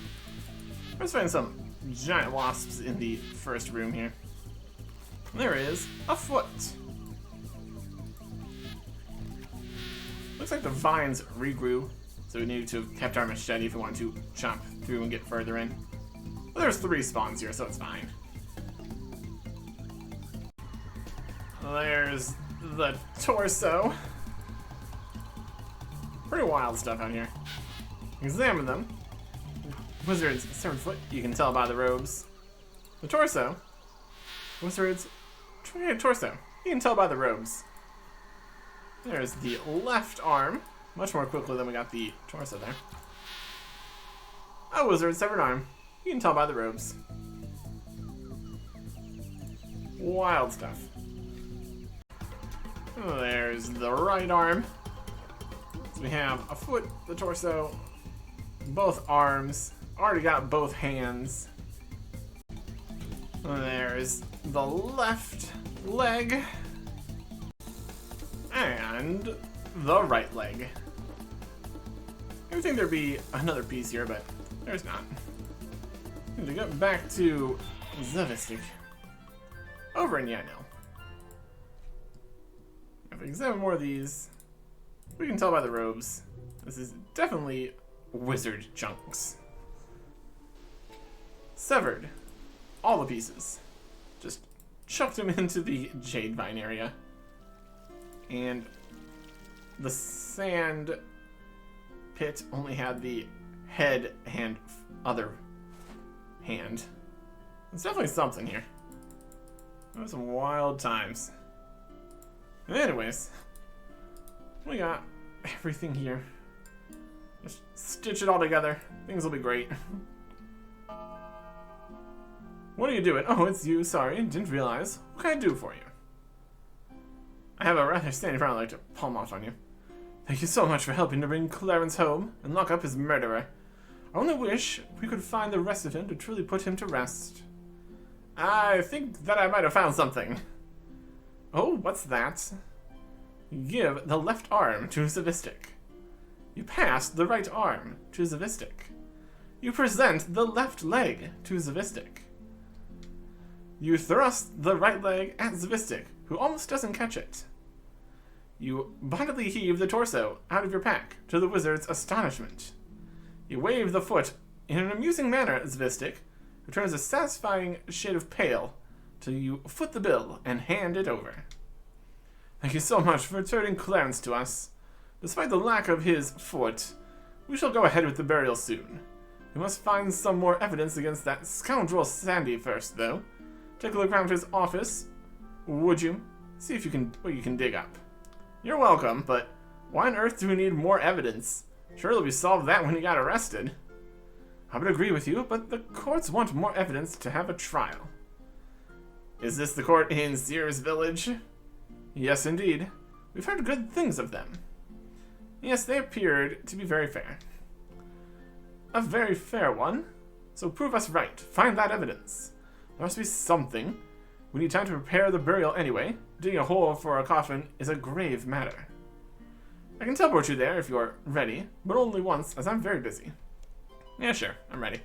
Let's find some giant wasps in the first room here. There is a foot. Looks like the vines regrew, so we need to have kept our machete if we want to chop through and get further in. But there's 3 spawns here, so it's fine. There's the torso. Pretty wild stuff out here. Examine them. Wizard's 7 foot, you can tell by the robes. The torso. Wizard's torso, you can tell by the robes. There's the left arm, much more quickly than we got the torso there. A wizard's severed arm, you can tell by the robes. Wild stuff. There's the right arm. So we have a foot, the torso, both arms. Already got both hands. There's the left leg. And the right leg. I would think there'd be another piece here, but there's not. Need to get back to Zavistic. Over in Yano. If we examine more of these, we can tell by the robes. This is definitely wizard chunks. Severed all the pieces. Just chucked them into the Jade Vine area. And the sand pit only had the head and other hand. There's definitely something here. Those some wild times. Anyways, we got everything here. Just stitch it all together. Things will be great. What are you doing? Oh, it's you. Sorry, didn't realize. What can I do for you? I have a rather standing front I'd like to palm off on you. Thank you so much for helping to bring Clarence home and lock up his murderer. I only wish we could find the rest of him to truly put him to rest. I think that I might have found something. Oh, what's that? Give the left arm to Zavistic. You pass the right arm to Zavistic. You present the left leg to Zavistic. You thrust the right leg at Zavistic, who almost doesn't catch it. You bodily heave the torso out of your pack, to the wizard's astonishment. You wave the foot in an amusing manner at Zavistic, who turns a satisfying shade of pale, till you foot the bill and hand it over. Thank you so much for returning Clarence to us. Despite the lack of his foot, we shall go ahead with the burial soon. We must find some more evidence against that scoundrel Sandy first, though. Take a look around his office, would you? See if you can what you can dig up. You're welcome, but why on earth do we need more evidence? Surely we solved that when he got arrested. I would agree with you, but the courts want more evidence to have a trial. Is this the court in Sears Village? Yes, indeed. We've heard good things of them. Yes, they appeared to be very fair. A very fair one. So prove us right. Find that evidence. There must be something. We need time to prepare the burial anyway. Digging a hole for a coffin is a grave matter. I can teleport you there if you're ready, but only once, as I'm very busy. Yeah, sure, I'm ready.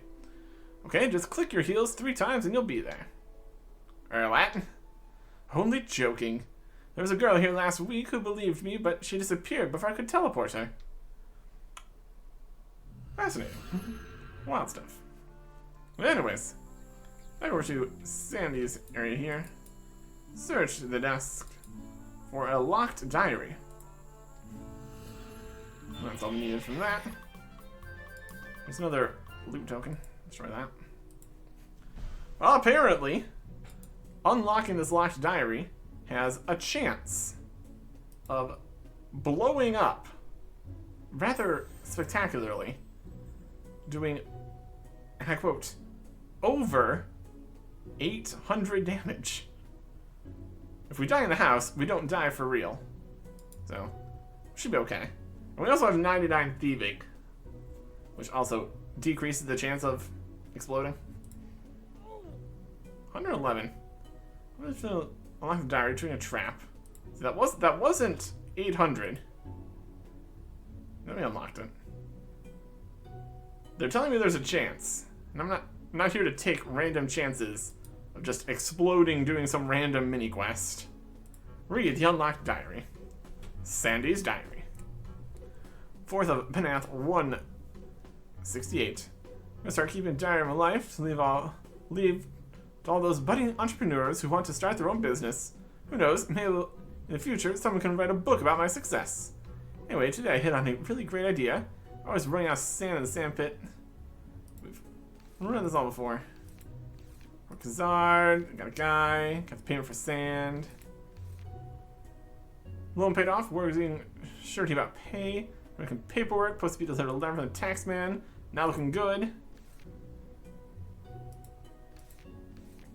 Okay, just click your heels 3 times and you'll be there. What? Only joking. There was a girl here last week who believed me, but she disappeared before I could teleport her. Fascinating. Wild stuff. But anyways, back over to Sandy's area here. Search the desk for a locked diary. That's all we needed from that. There's another loot token. Let's try that. Well, apparently, unlocking this locked diary has a chance of blowing up rather spectacularly, doing, and I quote, over 800 damage. If we die in the house, we don't die for real. So, should be okay. And we also have 99 thieving, which also decreases the chance of exploding. 111. What if the unlock the diary doing a trap? See, that wasn't 800. Then we unlocked it. They're telling me there's a chance, and I'm not here to take random chances of just exploding doing some random mini quest. Read the unlocked diary. Sandy's diary. 4th of Penath 168. I'm gonna start keeping a diary of my life to leave to all those budding entrepreneurs who want to start their own business. Who knows, maybe in the future someone can write a book about my success. Anyway, today I hit on a really great idea. I was running out of sand in the sand pit. We've run this all before. Kazard, got a guy, got the payment for sand. Loan paid off, working surety about pay. Making paperwork, supposed to be delivered a letter from the tax man. Not looking good.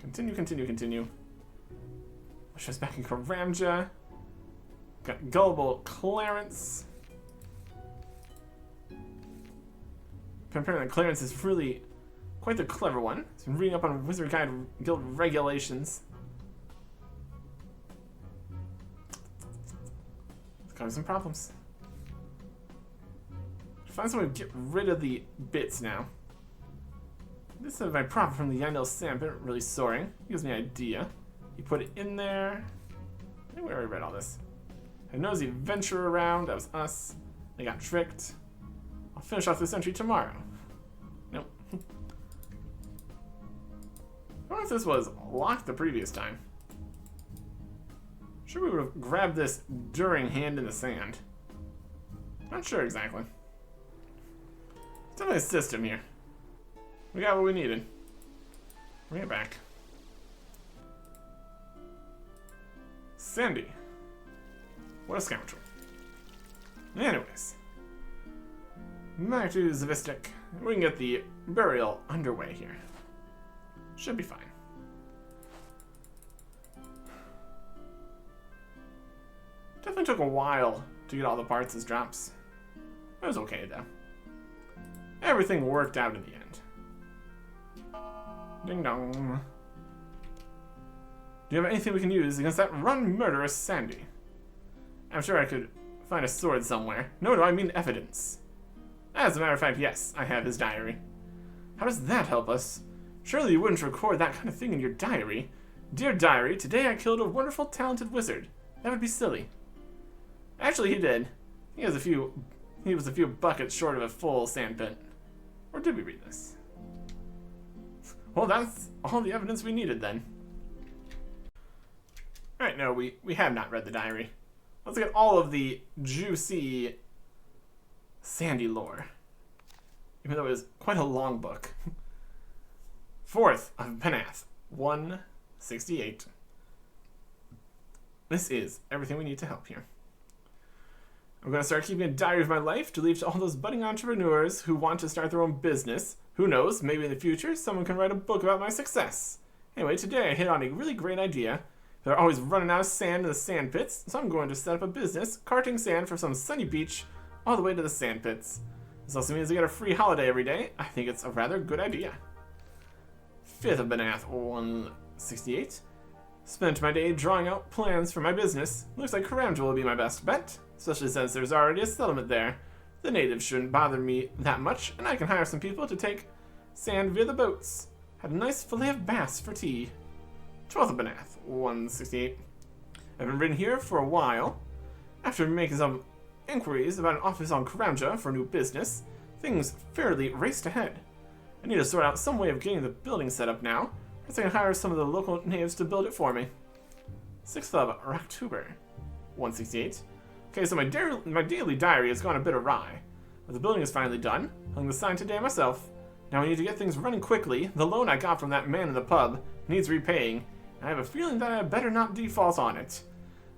Continue. Push us back in Karamja. Got gullible Clarence. Apparently Clarence is really quite the clever one. He's been reading up on Wizard Guild regulations. It's causing some problems. Find some way to get rid of the bits now. This is my profit from the Yandel sand pit, really soaring. Gives me an idea. You put it in there. I think we already read all this. A nosy venture around, that was us. They got tricked. I'll finish off this entry tomorrow. Nope. I wonder if this was locked the previous time. Sure we would have grabbed this during Hand in the Sand. Not sure exactly. Definitely a system here. We got what we needed. Bring it back. Sandy. What a scoundrel. Anyways. Back to Zavistic. We can get the burial underway here. Should be fine. Definitely took a while to get all the parts as drops. It was okay though. Everything worked out in the end. Ding dong. Do you have anything we can use against that murderous Sandy? I'm sure I could find a sword somewhere. No, I mean evidence. As a matter of fact, yes, I have his diary. How does that help us? Surely you wouldn't record that kind of thing in your diary. Dear diary, today I killed a wonderful, talented wizard. That would be silly. Actually, he did. He was a few buckets short of a full sandpit. Or did we read this? Well, that's all the evidence we needed then. Alright, no, we have not read the diary. Let's get all of the juicy Sandy lore. Even though it was quite a long book. 4th of Penath, 168. This is everything we need to help here. I'm going to start keeping a diary of my life to leave to all those budding entrepreneurs who want to start their own business. Who knows, maybe in the future someone can write a book about my success. Anyway, today I hit on a really great idea. They're always running out of sand in the sand pits, so I'm going to set up a business carting sand from some sunny beach all the way to the sand pits. This also means I get a free holiday every day. I think it's a rather good idea. 5th of Benath, 168. Spent my day drawing out plans for my business. Looks like Karamja will be my best bet. especially since there's already a settlement there. The natives shouldn't bother me that much, and I can hire some people to take sand via the boats. Had a nice fillet of bass for tea. 12th of Banath, 168. I've been written here for a while. After making some inquiries about an office on Karamja for new business, things fairly raced ahead. I need to sort out some way of getting the building set up now. Perhaps I can hire some of the local natives to build it for me. 6th of October, 168. Okay, so my daily diary has gone a bit awry. But the building is finally done. Hung the sign today myself. Now we need to get things running quickly. The loan I got from that man in the pub needs repaying. And I have a feeling that I better not default on it.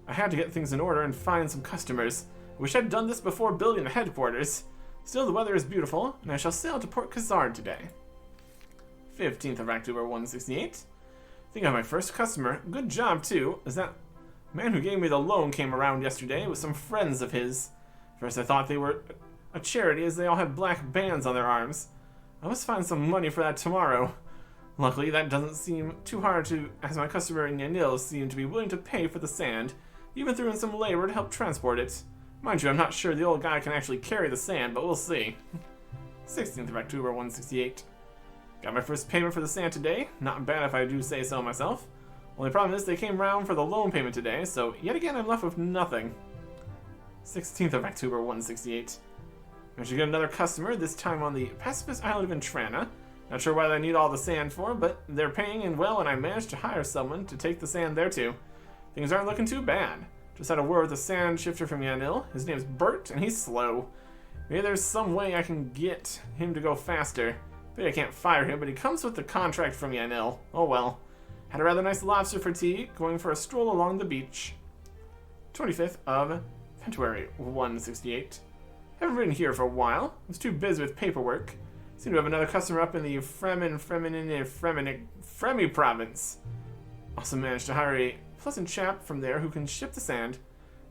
I had to get things in order and find some customers. I wish I'd done this before building the headquarters. Still, the weather is beautiful, and I shall sail to Port Khazard today. 15th of October, 168. I think I have my first customer. Good job, too, as that man who gave me the loan came around yesterday with some friends of his. First I thought they were a charity, as they all had black bands on their arms. I must find some money for that tomorrow. Luckily, that doesn't seem too hard to, as my customer in Yanil seemed to be willing to pay for the sand, even threw in some labor to help transport it. Mind you, I'm not sure the old guy can actually carry the sand, but we'll see. 16th of October, 168. Got my first payment for the sand today. Not bad if I do say so myself. Only problem is they came round for the loan payment today, so yet again I'm left with nothing. 16th of October, 168. Managed to get another customer, this time on the Pacifist Island of Entrana. Not sure why they need all the sand for, but they're paying in well, and I managed to hire someone to take the sand there too. Things aren't looking too bad. Just had a word with the sand shifter from Yanil. His name's Bert, and he's slow. Maybe there's some way I can get him to go faster. Maybe I can't fire him, but he comes with the contract from Yanil. Oh well. Had a rather nice lobster for tea, going for a stroll along the beach. 25th of February, 168. Haven't written here for a while. I was too busy with paperwork. Seem to have another customer up in the Fremi province. Also managed to hire a pleasant chap from there who can ship the sand.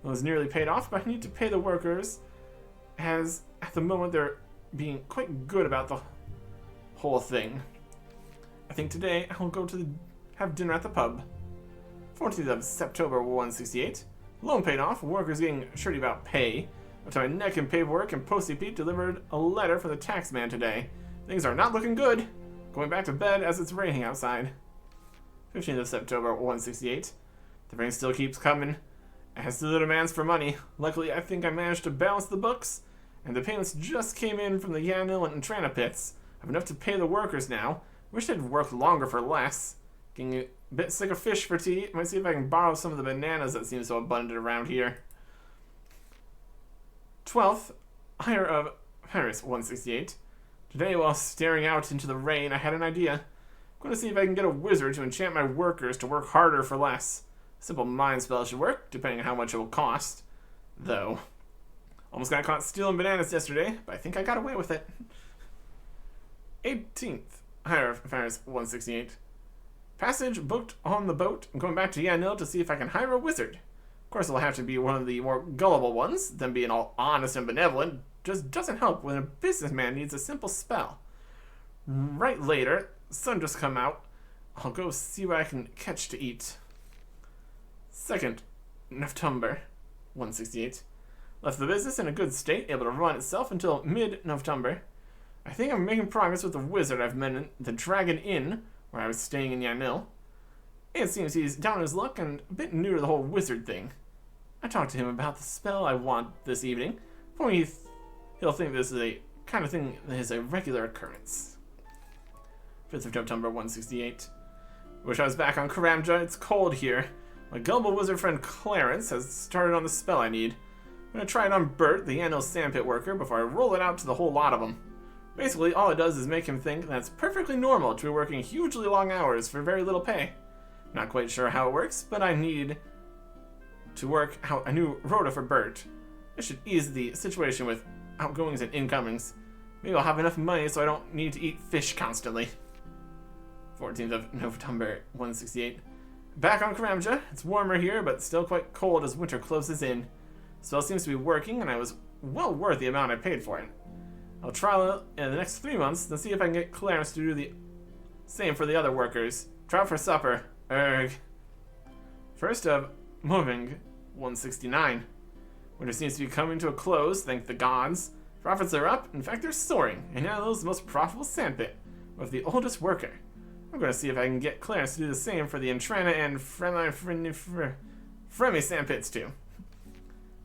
It was nearly paid off, but I need to pay the workers, as at the moment they're being quite good about the whole thing. I think today I'll go to have dinner at the pub. 14th of September, 168. Loan paid off, workers getting shirty about pay. Up to my neck in paperwork, and Posty Pete delivered a letter from the tax man today. Things are not looking good. Going back to bed as it's raining outside. 15th of September, 168. The rain still keeps coming, as do the demands for money. Luckily, I think I managed to balance the books, and the payments just came in from the Yanil and Entrana pits. I have enough to pay the workers now. Wish they'd worked longer for less. Getting a bit sick of fish for tea. Might see if I can borrow some of the bananas that seem so abundant around here. 12th, hire of Paris, 168. Today, while staring out into the rain, I had an idea. I'm going to see if I can get a wizard to enchant my workers to work harder for less. A simple mind spell should work, depending on how much it will cost. Though, almost got caught stealing bananas yesterday, but I think I got away with it. 18th, hire of Paris, 168. Passage booked on the boat. I'm going back to Yanil to see if I can hire a wizard. Of course, it'll have to be one of the more gullible ones. Them being all honest and benevolent just doesn't help when a businessman needs a simple spell. Right later, sun just come out. I'll go see what I can catch to eat. 2nd, November, 168. Left the business in a good state, able to run itself until mid-November. I think I'm making progress with the wizard I've met in the Dragon Inn, where I was staying in Yanil. It seems he's down on his luck and a bit new to the whole wizard thing. I talked to him about the spell I want this evening. For me, he'll think this is a kind of thing that is a regular occurrence. 5th of September, 168. Wish I was back on Karamja. It's cold here. My gullible wizard friend Clarence has started on the spell I need. I'm going to try it on Bert, the Yanil sandpit worker, before I roll it out to the whole lot of them. Basically, all it does is make him think that it's perfectly normal to be working hugely long hours for very little pay. Not quite sure how it works, but I need to work out a new rota for Bert. This should ease the situation with outgoings and incomings. Maybe I'll have enough money so I don't need to eat fish constantly. 14th of November, 168. Back on Karamja. It's warmer here, but still quite cold as winter closes in. Spell seems to be working, and I was well worth the amount I paid for it. I'll trial it in the next 3 months, and see if I can get Clarence to do the same for the other workers. Trout for supper. Erg. 1st of Moving, 169. Winter seems to be coming to a close, thank the gods. Profits are up, in fact they're soaring, and now is the most profitable sandpit, with the oldest worker. I'm going to see if I can get Clarence to do the same for the Entrana and Fremi sandpits too.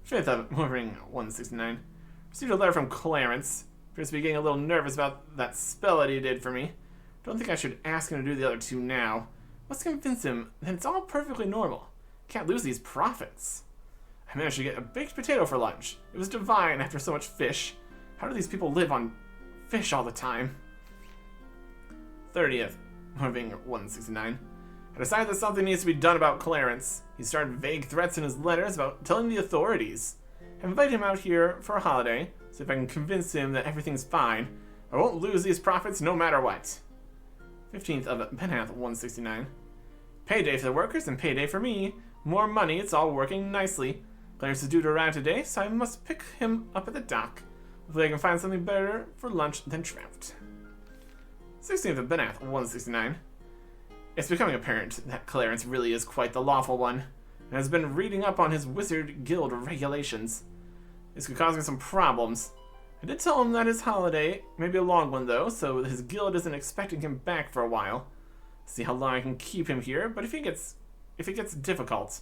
5th of moving 169. Received a letter from Clarence. Appears to be getting a little nervous about that spell that he did for me. Don't think I should ask him to do the other 2 now. Let's convince him that it's all perfectly normal. Can't lose these profits. I managed to get a baked potato for lunch. It was divine after so much fish. How do these people live on fish all the time? 30th, moving 169. I decided that something needs to be done about Clarence. He started vague threats in his letters about telling the authorities. I invited him out here for a holiday, so if I can convince him that everything's fine, I won't lose these profits no matter what. 15th of Benath 169. Payday for the workers and payday for me. More money, it's all working nicely. Clarence is due to arrive today, so I must pick him up at the dock. Hopefully I can find something better for lunch than trout. 16th of Benath 169. It's becoming apparent that Clarence really is quite the lawful one, and has been reading up on his wizard guild regulations. This could cause me some problems. I did tell him that his holiday may be a long one though, so his guild isn't expecting him back for a while. See how long I can keep him here, but if it gets difficult,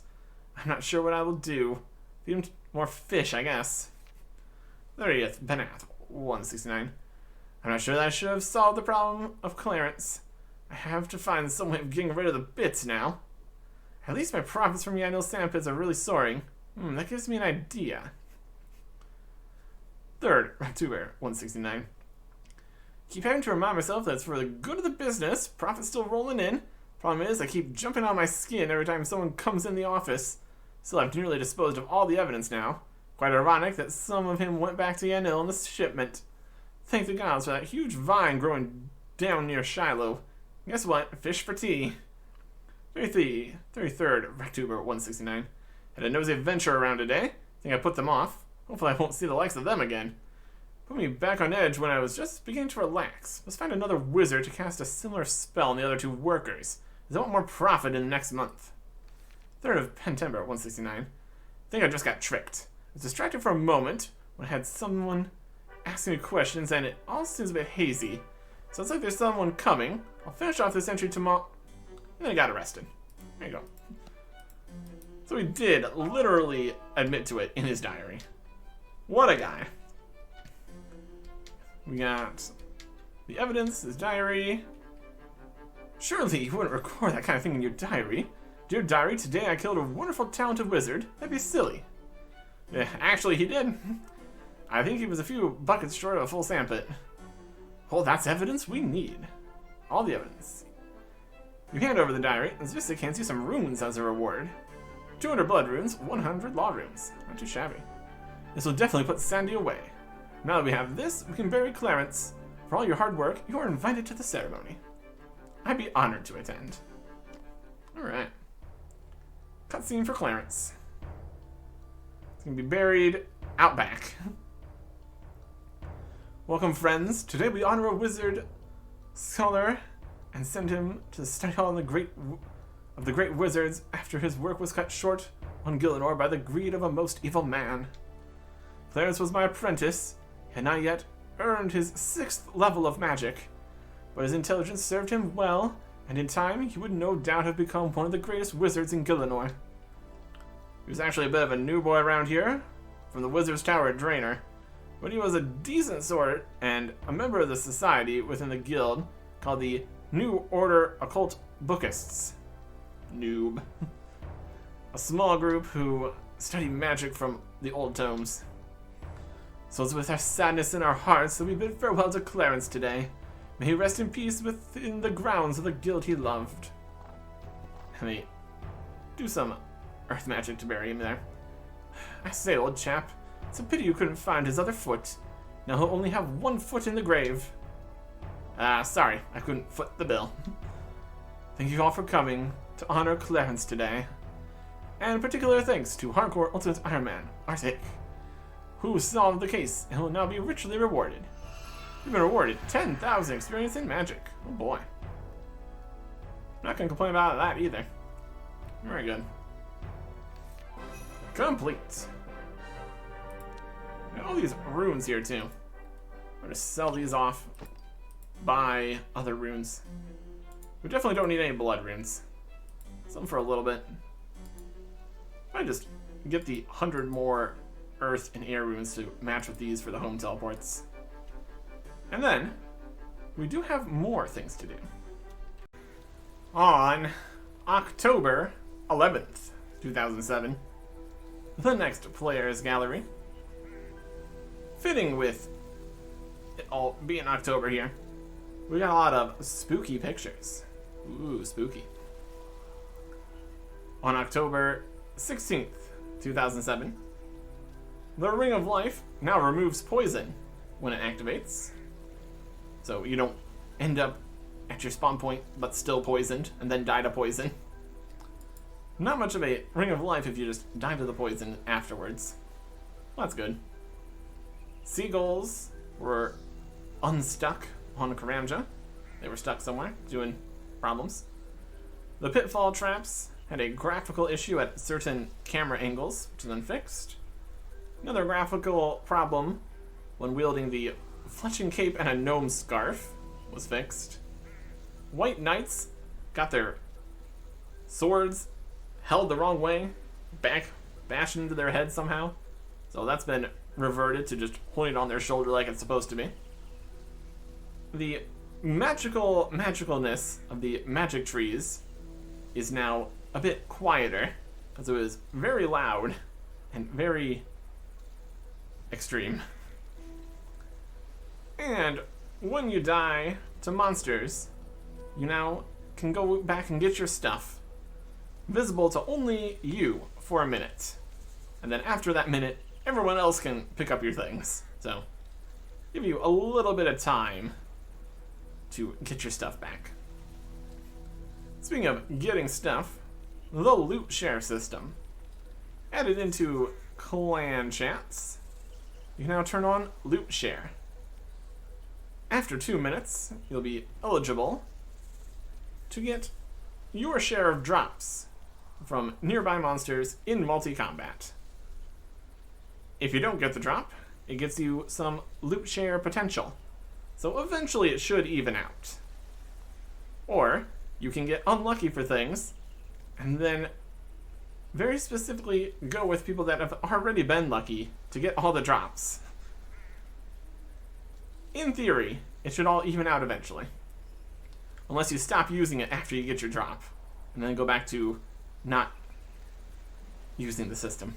I'm not sure what I will do. Feed him more fish, I guess. 30th, Benath, 169. I'm not sure that I should have solved the problem of Clarence. I have to find some way of getting rid of the bits now. At least my profits from Yanil sandpits are really soaring. That gives me an idea. 3rd, Raptuber, 169. Keep having to remind myself that it's for the good of the business. Profit's still rolling in. Problem is, I keep jumping on my skin every time someone comes in the office. Still, I've nearly disposed of all the evidence now. Quite ironic that some of him went back to Yanil in the shipment. Thank the gods for that huge vine growing down near Shiloh. Guess what? Fish for tea. 33rd, Rectuber 169. Had a nosy adventure around today. Think I put them off. Hopefully I won't see the likes of them again. Put me back on edge when I was just beginning to relax. Let's find another wizard to cast a similar spell on the other 2 workers, as I want more profit in the next month. 3rd of Pentember 169. Think I just got tricked. I was distracted for a moment when I had someone asking me questions and it all seems a bit hazy. Sounds like there's someone coming. I'll finish off this entry tomorrow. And then I got arrested. There you go. So he did literally admit to it in his diary. What a guy. We got the evidence, his diary. Surely you wouldn't record that kind of thing in your diary. Dear diary, today I killed a wonderful, talented wizard. That'd be silly. Yeah, actually he did. I think he was a few buckets short of a full sandpit. Oh, that's evidence we need. All the evidence. You hand over the diary, and Zvistic hands you some runes as a reward. 200 blood runes, 100 law runes. Not too shabby. This will definitely put Sandy away. Now that we have this, we can bury Clarence. For all your hard work, you are invited to the ceremony. I'd be honored to attend. Alright. Cutscene for Clarence. He's gonna be buried out back. Welcome, friends. Today we honor a wizard scholar and send him to the study hall of the great wizards after his work was cut short on Gillinor by the greed of a most evil man. Clarence was my apprentice. He had not yet earned his 6th level of magic, but his intelligence served him well, and in time he would no doubt have become one of the greatest wizards in Gillinor. He was actually a bit of a new boy around here, from the Wizard's Tower at Draenor, but he was a decent sort and a member of the society within the guild called the New Order Occult Bookists. Noob. A small group who study magic from the old tomes. So it's with our sadness in our hearts that we bid farewell to Clarence today. May he rest in peace within the grounds of the guild he loved. Let me do some earth magic to bury him there. I say, old chap, it's a pity you couldn't find his other foot. Now he'll only have 1 foot in the grave. Sorry, I couldn't foot the bill. Thank you all for coming to honor Clarence today. And particular thanks to Hardcore Ultimate Ironman, Artic, who solved the case and will now be richly rewarded. You've been rewarded 10,000 experience in magic. Oh boy. I'm not gonna complain about that either. Very good. Complete. Got all these runes here too. I'm gonna sell these off, buy other runes. We definitely don't need any blood runes. Some for a little bit. I just get the 100 more earth and air runes to match with these for the home teleports. And then, we do have more things to do. On October 11th, 2007, the next Players Gallery, fitting with it all being October here, we got a lot of spooky pictures. Ooh, spooky. On October 16th, 2007, the Ring of Life now removes poison when it activates. So you don't end up at your spawn point but still poisoned and then die to poison. Not much of a Ring of Life if you just die to the poison afterwards. Well, that's good. Seagulls were unstuck on Karamja. They were stuck somewhere, doing problems. The pitfall traps had a graphical issue at certain camera angles, which is then fixed. Another graphical problem when wielding the fletching cape and a gnome scarf was fixed. White knights got their swords held the wrong way, bashed into their head somehow. So that's been reverted to just holding it on their shoulder like it's supposed to be. The magicalness of the magic trees is now a bit quieter, because it was very loud and very extreme. And when you die to monsters, you now can go back and get your stuff, visible to only you for a minute. And then after that minute, everyone else can pick up your things. So, give you a little bit of time to get your stuff back. Speaking of getting stuff, the loot share system. Added into clan chats, you can now turn on loot share. After 2 minutes, you'll be eligible to get your share of drops from nearby monsters in multi-combat. If you don't get the drop, it gets you some loot share potential. So eventually it should even out. Or you can get unlucky for things and then very specifically go with people that have already been lucky to get all the drops. In theory, it should all even out eventually. Unless you stop using it after you get your drop, and then go back to not using the system.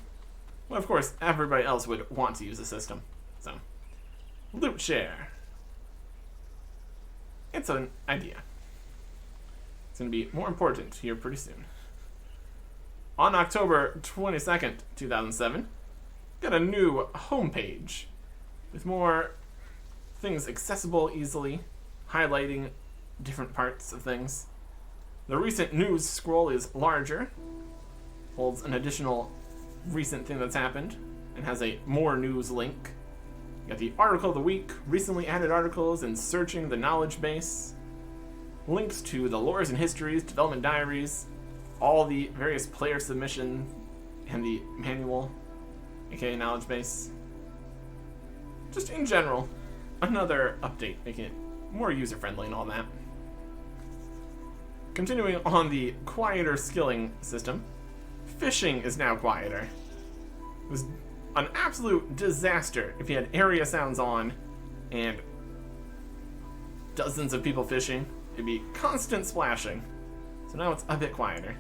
Well, of course, everybody else would want to use the system. So, loot share. It's an idea. It's going to be more important here pretty soon. On October 22nd, 2007, got a new homepage with more things accessible easily, highlighting different parts of things. The recent news scroll is larger, holds an additional recent thing that's happened, and has a more news link. You got the article of the week, recently added articles, and searching the knowledge base, links to the lores and histories, development diaries, all the various player submissions, and the manual, aka knowledge base. Just in general, another update, making it more user-friendly and all that. Continuing on the quieter skilling system, fishing is now quieter. It was an absolute disaster if you had area sounds on and dozens of people fishing. It'd be constant splashing. So now it's a bit quieter.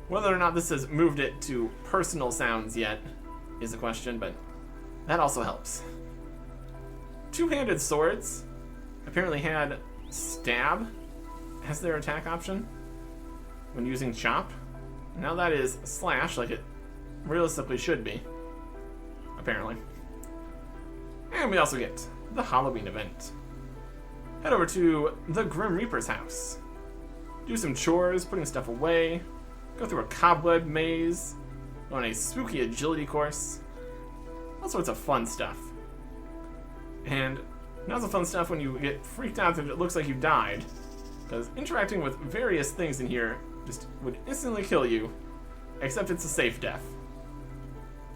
Whether or not this has moved it to personal sounds yet is a question, but that also helps. Two-handed swords apparently had stab as their attack option when using chop. Now that is slash, like it realistically should be, apparently. And we also get the Halloween event. Head over to the Grim Reaper's house. Do some chores, putting stuff away, go through a cobweb maze, go on a spooky agility course, all sorts of fun stuff. And now's the fun stuff when you get freaked out that it looks like you died, because interacting with various things in here just would instantly kill you, except it's a safe death.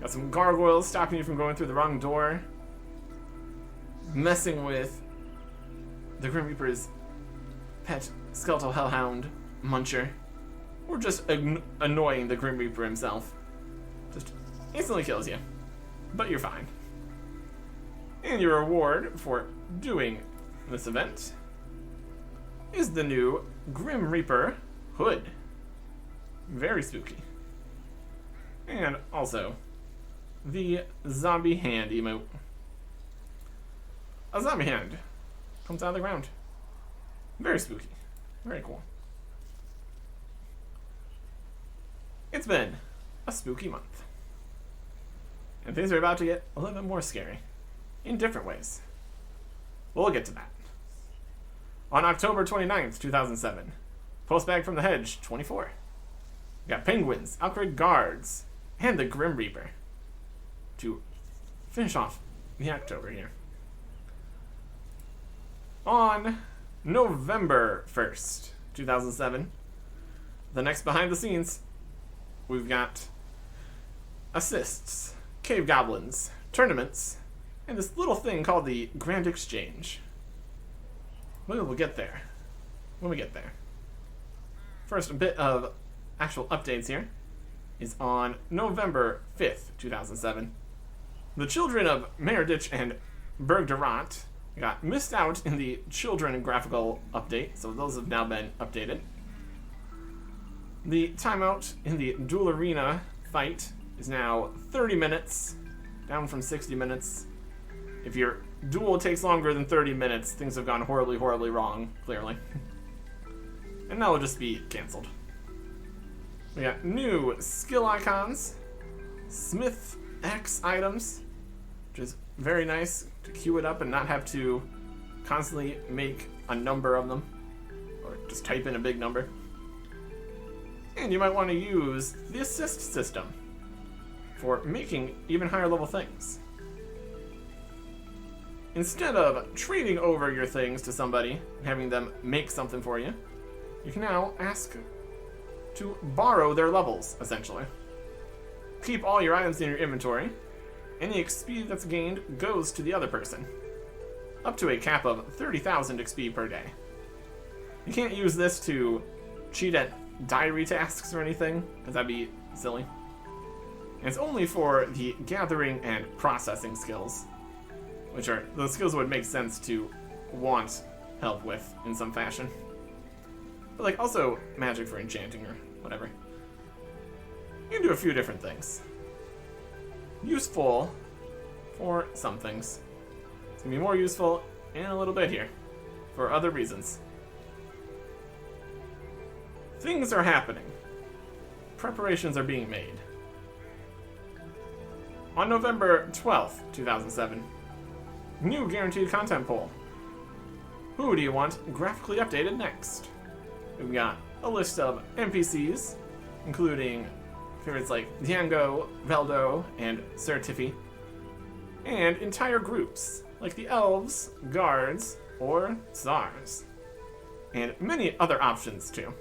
Got some gargoyles stopping you from going through the wrong door. Messing with the Grim Reaper's pet skeletal hellhound muncher. Or just annoying the Grim Reaper himself. Just instantly kills you. But you're fine. And your reward for doing this event is the new Grim Reaper hood. Very spooky. And also, the zombie hand emote. A zombie hand comes out of the ground. Very spooky. Very cool. It's been a spooky month. And things are about to get a little bit more scary. In different ways. We'll get to that. On October 29th, 2007, Postbag from the Hedge 24. We got penguins, outgrid guards, and the Grim Reaper to finish off the October here. On November 1st, 2007, the next behind the scenes, we've got assists, cave goblins, tournaments, and this little thing called the Grand Exchange. We'll get there when we get there. First, a bit of actual updates here is on November 5th, 2007. The children of Meredith and Bergderot got missed out in the children graphical update, so those have now been updated. The timeout in the duel arena fight is now 30 minutes, down from 60 minutes. If your duel takes longer than 30 minutes, things have gone horribly, horribly wrong, clearly. And that will just be cancelled. We got new skill icons, Smith X items, which is very nice to queue it up and not have to constantly make a number of them, or just type in a big number. And you might want to use the assist system for making even higher level things. Instead of trading over your things to somebody and having them make something for you, you can now ask to borrow their levels, essentially. Keep all your items in your inventory. Any XP that's gained goes to the other person, up to a cap of 30,000 XP per day. You can't use this to cheat at diary tasks or anything, because that'd be silly. And it's only for the gathering and processing skills, which are those skills that would make sense to want help with in some fashion. But like also magic for enchanting or whatever. You can do a few different things. Useful for some things. It's gonna be more useful in a little bit here for other reasons. Things are happening. Preparations are being made. On November 12th, 2007, new guaranteed content poll. Who do you want graphically updated next? We've got a list of NPCs, including favorites like Django, Veldo, and Sir Tiffy, and entire groups like the Elves, Guards, or Tsars, and many other options too.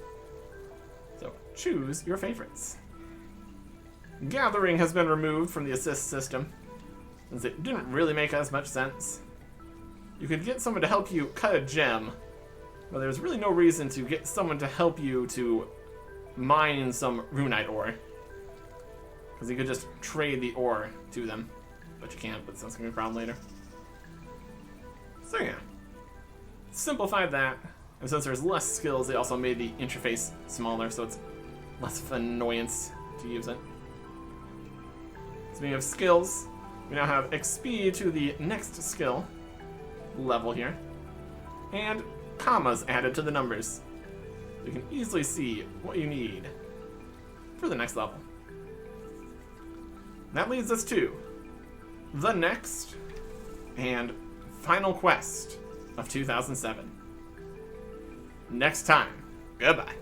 So choose your favorites. Gathering has been removed from the assist system, since it didn't really make as much sense. You could get someone to help you cut a gem, but there's really no reason to get someone to help you to mine some runite ore, because you could just trade the ore to them, but you can't, but that's going to be a problem later. So yeah, simplified that, and since there's less skills, they also made the interface smaller, so it's less of an annoyance to use it. Speaking of skills, we now have XP to the next skill level here, and commas added to the numbers. You can easily see what you need for the next level. That leads us to the next and final quest of 2007. Next time, goodbye.